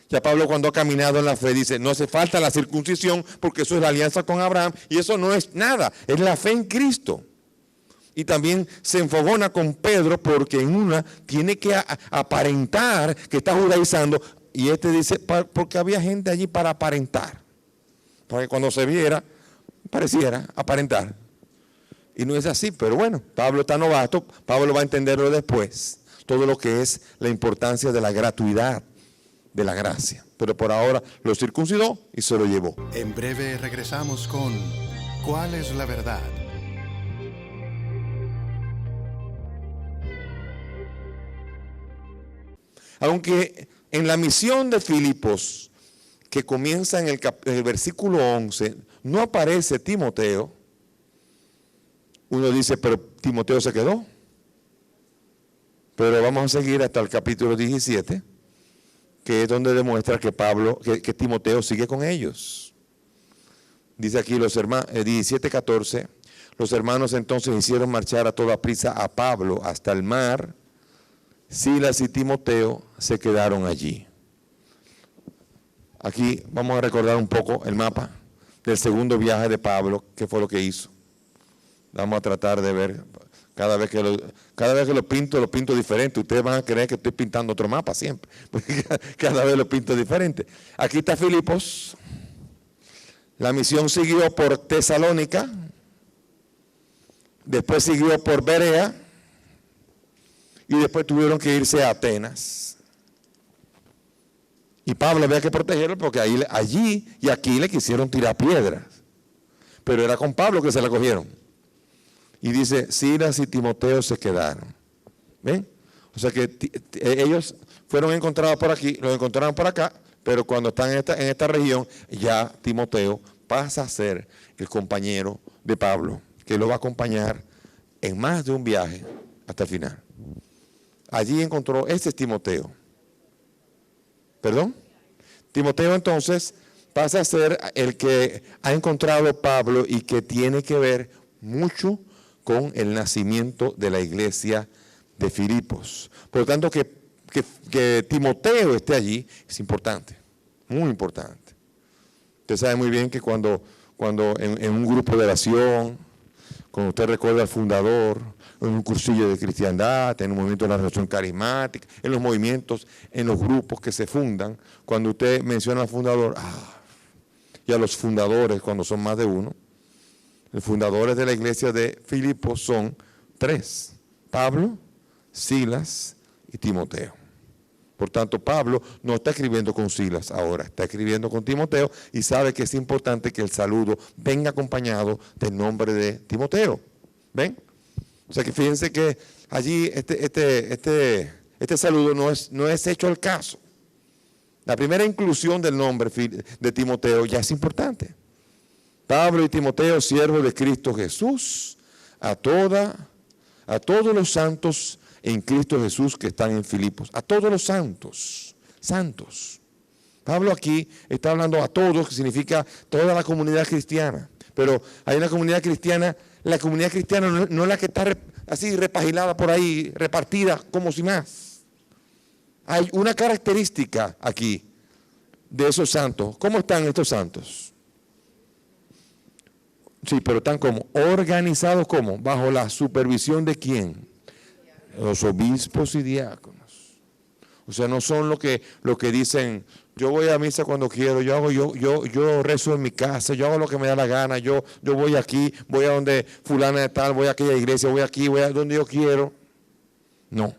S2: Ya Pablo cuando ha caminado en la fe dice, no hace falta la circuncisión porque eso es la alianza con Abraham y eso no es nada, es la fe en Cristo. Y también se enfogona con Pedro porque en una tiene que aparentar que está judaizando y dice, porque había gente allí para aparentar. Para que cuando se viera, pareciera aparentar. Y no es así, pero bueno, Pablo está novato, Pablo va a entenderlo después, todo lo que es la importancia de la gratuidad, de la gracia. Pero por ahora lo circuncidó y se lo llevó.
S3: En breve regresamos con ¿Cuál es la verdad?
S2: Aunque en la misión de Filipos, que comienza en el versículo 11, no aparece Timoteo, uno dice, pero Timoteo se quedó. Pero vamos a seguir hasta el capítulo 17, que es donde demuestra que que Timoteo sigue con ellos. Dice aquí 17:14, los hermanos entonces hicieron marchar a toda prisa a Pablo hasta el mar. Silas y Timoteo se quedaron allí. Aquí vamos a recordar un poco el mapa del segundo viaje de Pablo, qué fue lo que hizo. Vamos a tratar de ver, cada vez que lo pinto diferente. Ustedes van a creer que estoy pintando otro mapa siempre, porque cada vez lo pinto diferente. Aquí está Filipos. La misión siguió por Tesalónica, después siguió por Berea, y después tuvieron que irse a Atenas. Y Pablo había que protegerlo porque allí y aquí le quisieron tirar piedras. Pero era con Pablo que se la cogieron. Y dice, Silas y Timoteo se quedaron. ¿Ven? O sea que ellos fueron encontrados por aquí, los encontraron por acá, pero cuando están en esta región, ya Timoteo pasa a ser el compañero de Pablo, que lo va a acompañar en más de un viaje hasta el final. Allí encontró, ese es Timoteo. ¿Perdón? Timoteo entonces pasa a ser el que ha encontrado Pablo y que tiene que ver mucho con el nacimiento de la iglesia de Filipos. Por lo tanto, que Timoteo esté allí es importante, muy importante. Usted sabe muy bien que cuando en un grupo de oración, cuando usted recuerda al fundador, en un cursillo de cristiandad, en un movimiento de la relación carismática, en los movimientos, en los grupos que se fundan, cuando usted menciona al fundador, y a los fundadores cuando son más de uno, los fundadores de la iglesia de Filipos son 3, Pablo, Silas y Timoteo. Por tanto, Pablo no está escribiendo con Silas ahora, está escribiendo con Timoteo y sabe que es importante que el saludo venga acompañado del nombre de Timoteo. ¿Ven? O sea que fíjense que allí este saludo no es hecho al caso. La primera inclusión del nombre de Timoteo ya es importante. Pablo y Timoteo, siervos de Cristo Jesús, a todos los santos en Cristo Jesús que están en Filipos. A todos los santos. Pablo aquí está hablando a todos, que significa toda la comunidad cristiana. Pero hay una comunidad cristiana, la comunidad cristiana no es la que está así repagilada por ahí, repartida como si más. Hay una característica aquí de esos santos. ¿Cómo están estos santos? Sí, pero están como organizados, ¿cómo? Bajo la supervisión de ¿quién? Los obispos y diáconos. O sea, no son lo que dicen, yo voy a misa cuando quiero, yo rezo en mi casa, yo hago lo que me da la gana, yo voy aquí, voy a donde fulana de tal, voy a aquella iglesia, voy aquí, voy a donde yo quiero. No,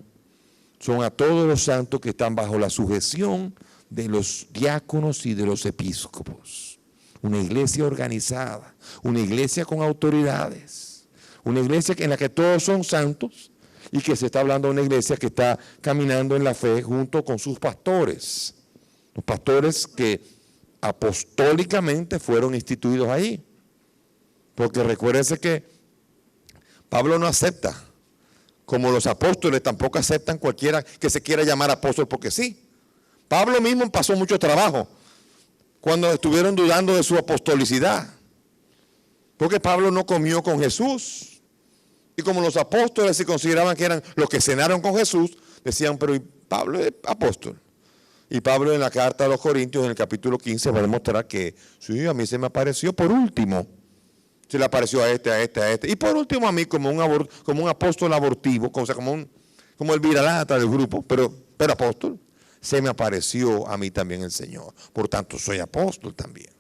S2: son a todos los santos que están bajo la sujeción de los diáconos y de los episcopos. Una iglesia organizada, una iglesia con autoridades, una iglesia en la que todos son santos, y que se está hablando de una iglesia que está caminando en la fe junto con sus pastores. Los pastores que apostólicamente fueron instituidos ahí. Porque recuérdense que Pablo no acepta, como los apóstoles tampoco aceptan cualquiera que se quiera llamar apóstol porque sí. Pablo mismo pasó mucho trabajo cuando estuvieron dudando de su apostolicidad. Porque Pablo no comió con Jesús. Y como los apóstoles se consideraban que eran los que cenaron con Jesús, decían, pero Pablo es apóstol. Y Pablo en la carta a los Corintios, en el capítulo 15, va a demostrar que, sí, a mí se me apareció por último. Se le apareció a este. Y por último a mí como un apóstol abortivo, o sea, como el viralata del grupo, pero apóstol. Se me apareció a mí también el Señor. Por tanto, soy apóstol también.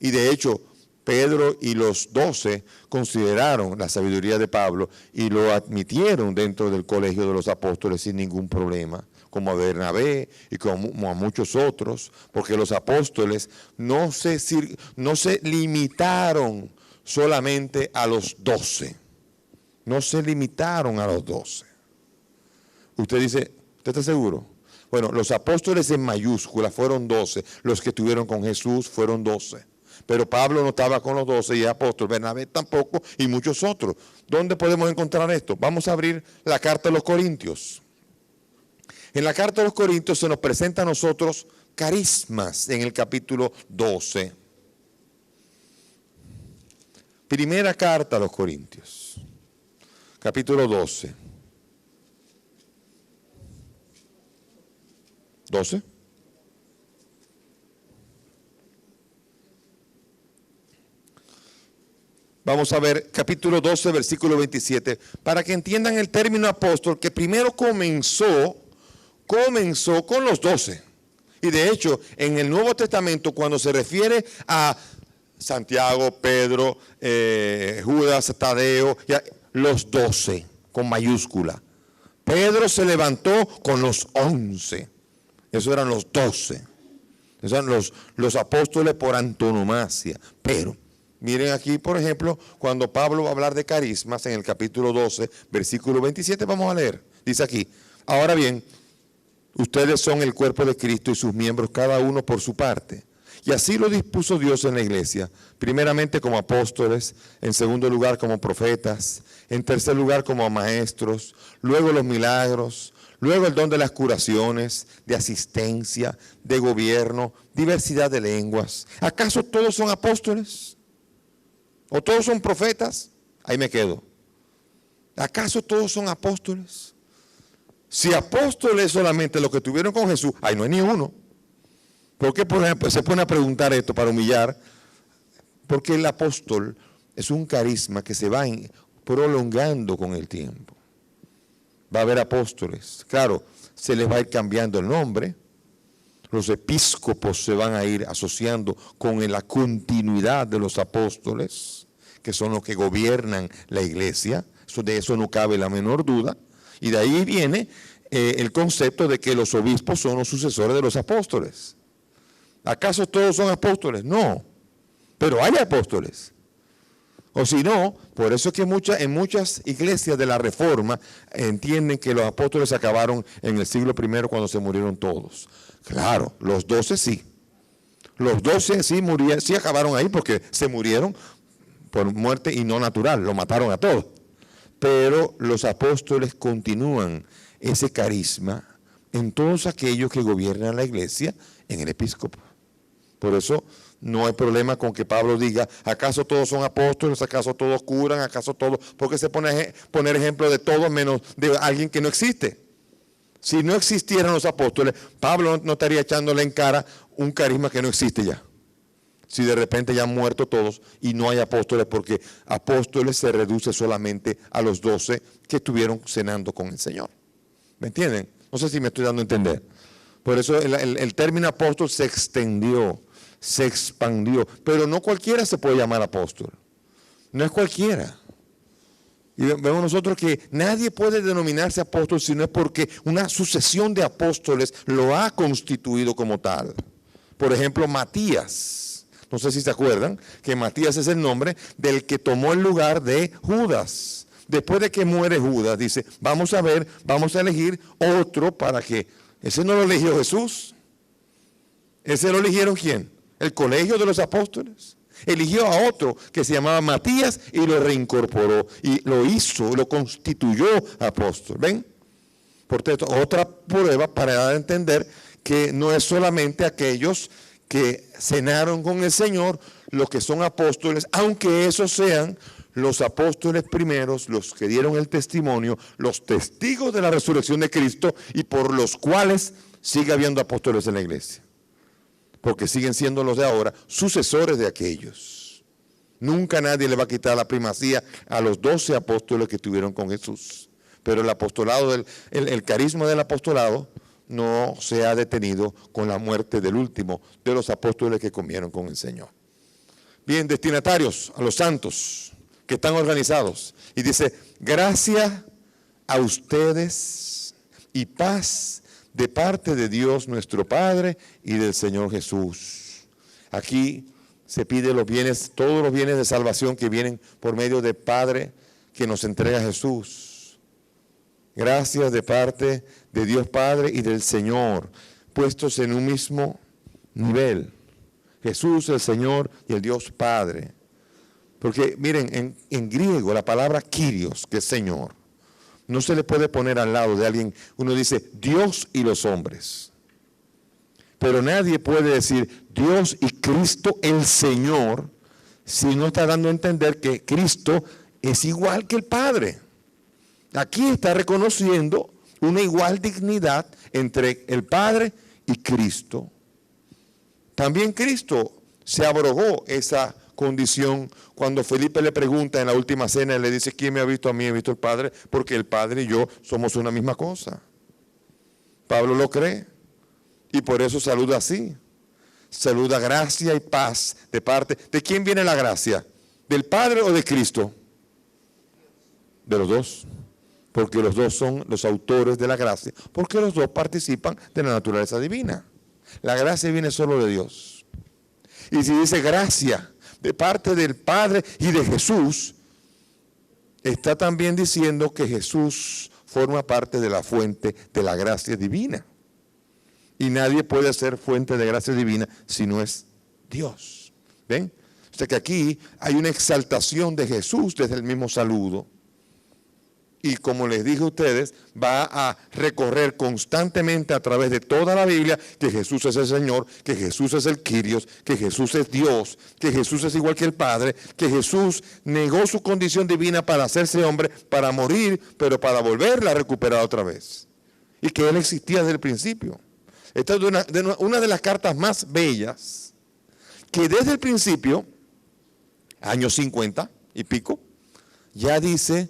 S2: Y de hecho, Pedro y los 12 consideraron la sabiduría de Pablo y lo admitieron dentro del colegio de los apóstoles sin ningún problema, como a Bernabé y como a muchos otros, porque los apóstoles no se limitaron solamente a los 12. No se limitaron a los 12. Usted dice, ¿usted está seguro? Bueno, los apóstoles en mayúscula fueron 12, los que estuvieron con Jesús fueron 12. Pero Pablo no estaba con los 12 y el apóstol, Bernabé tampoco y muchos otros. ¿Dónde podemos encontrar esto? Vamos a abrir la carta a los Corintios. En la carta a los Corintios se nos presenta a nosotros carismas en el capítulo 12. Primera carta a los Corintios, capítulo 12. ¿12? Vamos a ver capítulo 12, versículo 27, para que entiendan el término apóstol, que primero comenzó con los 12. Y de hecho, en el Nuevo Testamento, cuando se refiere a Santiago, Pedro, Judas, Tadeo, los 12, con mayúscula. Pedro se levantó con los 11. Esos eran los 12. Esos eran los apóstoles por antonomasia. Pero miren aquí, por ejemplo, cuando Pablo va a hablar de carismas en el capítulo 12, versículo 27, vamos a leer. Dice aquí, ahora bien, ustedes son el cuerpo de Cristo y sus miembros, cada uno por su parte. Y así lo dispuso Dios en la iglesia, primeramente como apóstoles, en segundo lugar como profetas, en tercer lugar como maestros, luego los milagros, luego el don de las curaciones, de asistencia, de gobierno, diversidad de lenguas. ¿Acaso todos son apóstoles? ¿O todos son profetas? Ahí me quedo. ¿Acaso todos son apóstoles? Si apóstoles solamente los que estuvieron con Jesús, ahí no hay ni uno. ¿Por qué, por ejemplo, se pone a preguntar esto para humillar? Porque el apóstol es un carisma que se va prolongando con el tiempo. Va a haber apóstoles. Claro, se les va a ir cambiando el nombre. Los episcopos se van a ir asociando con la continuidad de los apóstoles, que son los que gobiernan la iglesia. De eso no cabe la menor duda. Y de ahí viene el concepto de que los obispos son los sucesores de los apóstoles. ¿Acaso todos son apóstoles? No, pero hay apóstoles. O si no, por eso es que en muchas iglesias de la Reforma entienden que los apóstoles acabaron en el siglo I cuando se murieron todos. Claro, los 12 sí. Los 12 sí acabaron ahí porque se murieron por muerte y no natural, lo mataron a todos. Pero los apóstoles continúan ese carisma en todos aquellos que gobiernan la iglesia, en el episcopo. Por eso no hay problema con que Pablo diga, ¿acaso todos son apóstoles? ¿Acaso todos curan? ¿Acaso todos? Porque se pone a poner ejemplo de todos menos de alguien que no existe. Si no existieran los apóstoles, Pablo no estaría echándole en cara un carisma que no existe ya. Si de repente ya han muerto todos y no hay apóstoles, porque apóstoles se reduce solamente a los 12 que estuvieron cenando con el Señor. ¿Me entienden? No sé si me estoy dando a entender. Por eso el término apóstol se extendió, se expandió. Pero no cualquiera se puede llamar apóstol. No es cualquiera. Y vemos nosotros que nadie puede denominarse apóstol si no es porque una sucesión de apóstoles lo ha constituido como tal. Por ejemplo, Matías. No sé si se acuerdan que Matías es el nombre del que tomó el lugar de Judas. Después de que muere Judas, dice, vamos a ver, vamos a elegir otro para que... Ese no lo eligió Jesús. Ese lo eligieron ¿quién? El colegio de los apóstoles. Eligió a otro que se llamaba Matías y lo reincorporó y lo hizo, lo constituyó apóstol. ¿Ven? Por tanto, otra prueba para dar a entender que no es solamente aquellos que cenaron con el Señor los que son apóstoles, aunque esos sean los apóstoles primeros, los que dieron el testimonio, los testigos de la resurrección de Cristo y por los cuales sigue habiendo apóstoles en la iglesia. Porque siguen siendo los de ahora sucesores de aquellos. Nunca nadie le va a quitar la primacía a los 12 apóstoles que estuvieron con Jesús. Pero el apostolado, el carisma del apostolado no se ha detenido con la muerte del último de los apóstoles que comieron con el Señor. Bien, destinatarios, a los santos que están organizados. Y dice, gracias a ustedes y paz de parte de Dios nuestro Padre y del Señor Jesús. Aquí se pide los bienes, todos los bienes de salvación que vienen por medio del Padre que nos entrega Jesús. Gracias de parte de Dios Padre y del Señor, puestos en un mismo nivel. Jesús, el Señor y el Dios Padre. Porque miren, en griego la palabra Kyrios, que es Señor, no se le puede poner al lado de alguien, uno dice Dios y los hombres. Pero nadie puede decir Dios y Cristo el Señor si no está dando a entender que Cristo es igual que el Padre. Aquí está reconociendo una igual dignidad entre el Padre y Cristo. También Cristo se abrogó esa condición cuando Felipe le pregunta en la última cena, le dice, ¿quién me ha visto a mí? He visto al Padre, porque el Padre y yo somos una misma cosa. Pablo lo cree y por eso saluda así. Saluda gracia y paz de parte. ¿De quién viene la gracia? ¿Del Padre o de Cristo? De los dos. Porque los dos son los autores de la gracia, porque los dos participan de la naturaleza divina. La gracia viene solo de Dios. Y si dice gracia de parte del Padre y de Jesús, está también diciendo que Jesús forma parte de la fuente de la gracia divina. Y nadie puede ser fuente de gracia divina si no es Dios. ¿Ven? O sea que aquí hay una exaltación de Jesús desde el mismo saludo. Y como les dije a ustedes, va a recorrer constantemente a través de toda la Biblia que Jesús es el Señor, que Jesús es el Kyrios, que Jesús es Dios, que Jesús es igual que el Padre, que Jesús negó su condición divina para hacerse hombre, para morir, pero para volverla a recuperar otra vez. Y que Él existía desde el principio. Esta es una de las cartas más bellas, que desde el principio, años 50 y pico, ya dice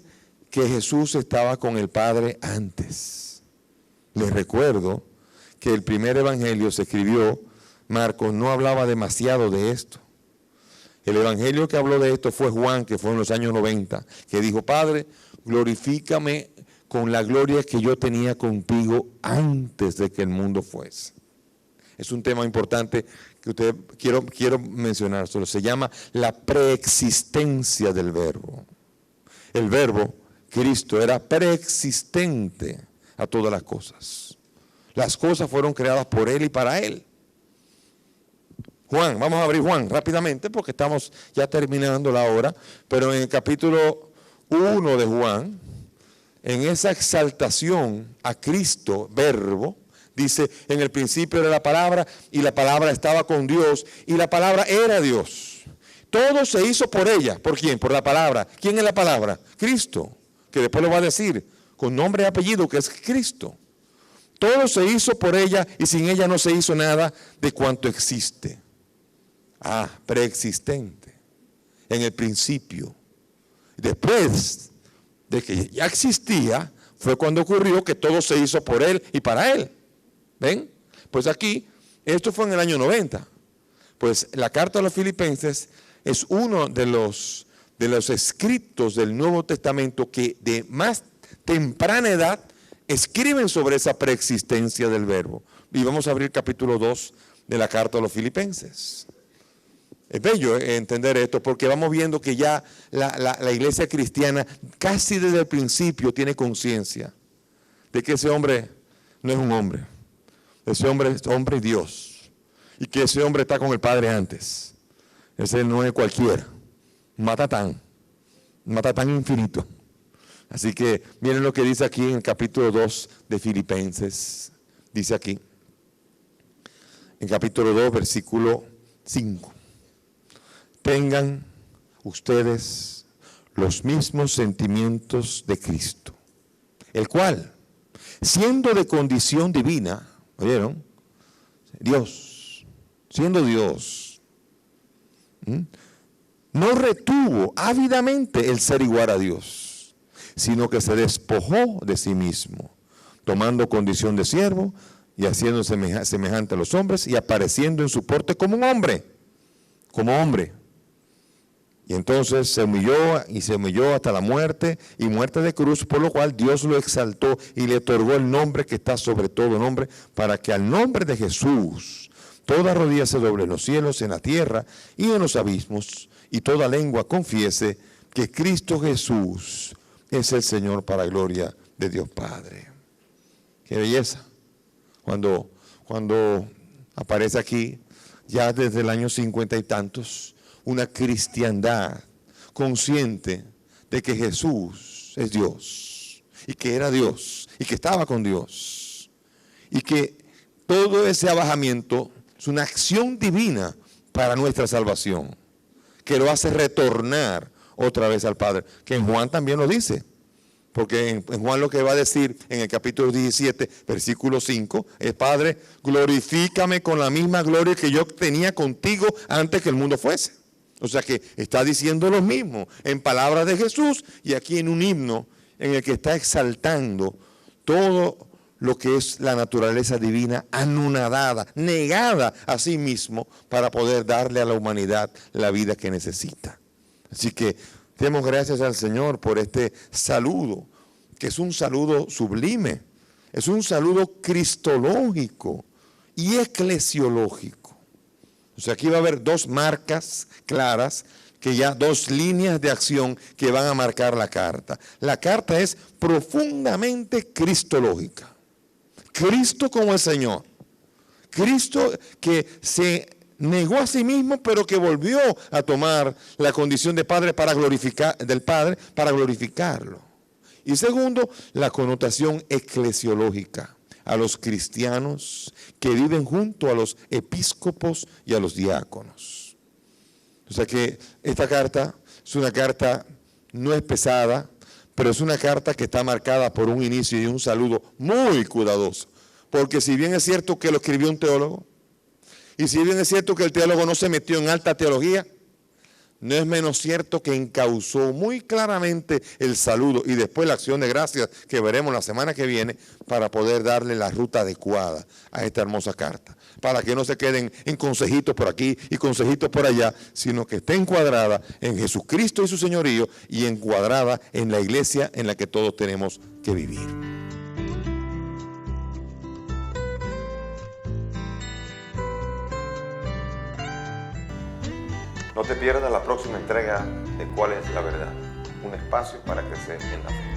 S2: que Jesús estaba con el Padre antes. Les recuerdo que el primer evangelio se escribió, Marcos no hablaba demasiado de esto. El evangelio que habló de esto fue Juan, que fue en los años 90, que dijo, Padre, glorifícame con la gloria que yo tenía contigo antes de que el mundo fuese. Es un tema importante que quiero mencionar, solo se llama la preexistencia del verbo. El verbo Cristo era preexistente a todas las cosas. Las cosas fueron creadas por Él y para Él. Juan, vamos a abrir Juan rápidamente porque estamos ya terminando la hora, pero en el capítulo 1 de Juan, en esa exaltación a Cristo, verbo, Dice, en el principio era la palabra y la palabra estaba con Dios y la palabra era Dios. Todo se hizo por ella. ¿Por quién? Por la palabra. ¿Quién es la palabra? Cristo, que después lo va a decir con nombre y apellido, que es Cristo. Todo se hizo por ella y sin ella no se hizo nada de cuanto existe. Preexistente. En el principio. Después de que ya existía, fue cuando ocurrió que todo se hizo por Él y para Él. ¿Ven? Pues aquí, esto fue en el año 90. Pues la carta a los Filipenses es uno de los escritos del Nuevo Testamento que de más temprana edad escriben sobre esa preexistencia del verbo. Y vamos a abrir capítulo 2 de la carta a los Filipenses. Es bello entender esto porque vamos viendo que ya la iglesia cristiana casi desde el principio tiene conciencia de que ese hombre no es un hombre. Ese hombre es hombre y Dios. Y que ese hombre está con el Padre antes. Ese no es cualquiera. Matatán infinito. Así que miren lo que dice aquí en el capítulo 2 de Filipenses. Dice aquí, en capítulo 2, versículo 5. Tengan ustedes los mismos sentimientos de Cristo, el cual, siendo de condición divina, ¿oyeron? Dios, siendo Dios, no retuvo ávidamente el ser igual a Dios, sino que se despojó de sí mismo, tomando condición de siervo y haciendo semejante a los hombres y apareciendo en su porte como un hombre, Y entonces se humilló hasta la muerte y muerte de cruz, por lo cual Dios lo exaltó y le otorgó el nombre que está sobre todo nombre, para que al nombre de Jesús toda rodilla se doble en los cielos, en la tierra y en los abismos, y toda lengua confiese que Cristo Jesús es el Señor, para gloria de Dios Padre. Qué belleza. Cuando aparece aquí, ya desde el año 50 y tantos, una cristiandad consciente de que Jesús es Dios, y que era Dios, y que estaba con Dios, y que todo ese abajamiento es una acción divina para nuestra salvación, que lo hace retornar otra vez al Padre, que en Juan también lo dice, porque en Juan lo que va a decir en el capítulo 17, versículo 5, es: Padre, glorifícame con la misma gloria que yo tenía contigo antes que el mundo fuese. O sea que está diciendo lo mismo en palabras de Jesús y aquí en un himno en el que está exaltando todo lo que es la naturaleza divina anonadada, negada a sí mismo para poder darle a la humanidad la vida que necesita. Así que demos gracias al Señor por este saludo, que es un saludo sublime, es un saludo cristológico y eclesiológico. O sea, aquí va a haber dos marcas claras, dos líneas de acción que van a marcar la carta. La carta es profundamente cristológica. Cristo como el Señor. Cristo que se negó a sí mismo, pero que volvió a tomar la condición de Padre del Padre para glorificarlo. Y segundo, la connotación eclesiológica a los cristianos que viven junto a los episcopos y a los diáconos. O sea que esta carta es una carta, no es pesada, pero es una carta que está marcada por un inicio y un saludo muy cuidadoso. Porque si bien es cierto que lo escribió un teólogo, y si bien es cierto que el teólogo no se metió en alta teología, no es menos cierto que encauzó muy claramente el saludo y después la acción de gracias que veremos la semana que viene para poder darle la ruta adecuada a esta hermosa carta. Para que no se queden en consejitos por aquí y consejitos por allá, sino que esté encuadrada en Jesucristo y su señorío y encuadrada en la iglesia en la que todos tenemos que vivir.
S1: No te pierdas la próxima entrega de ¿Cuál es la verdad? Un espacio para crecer en la fe.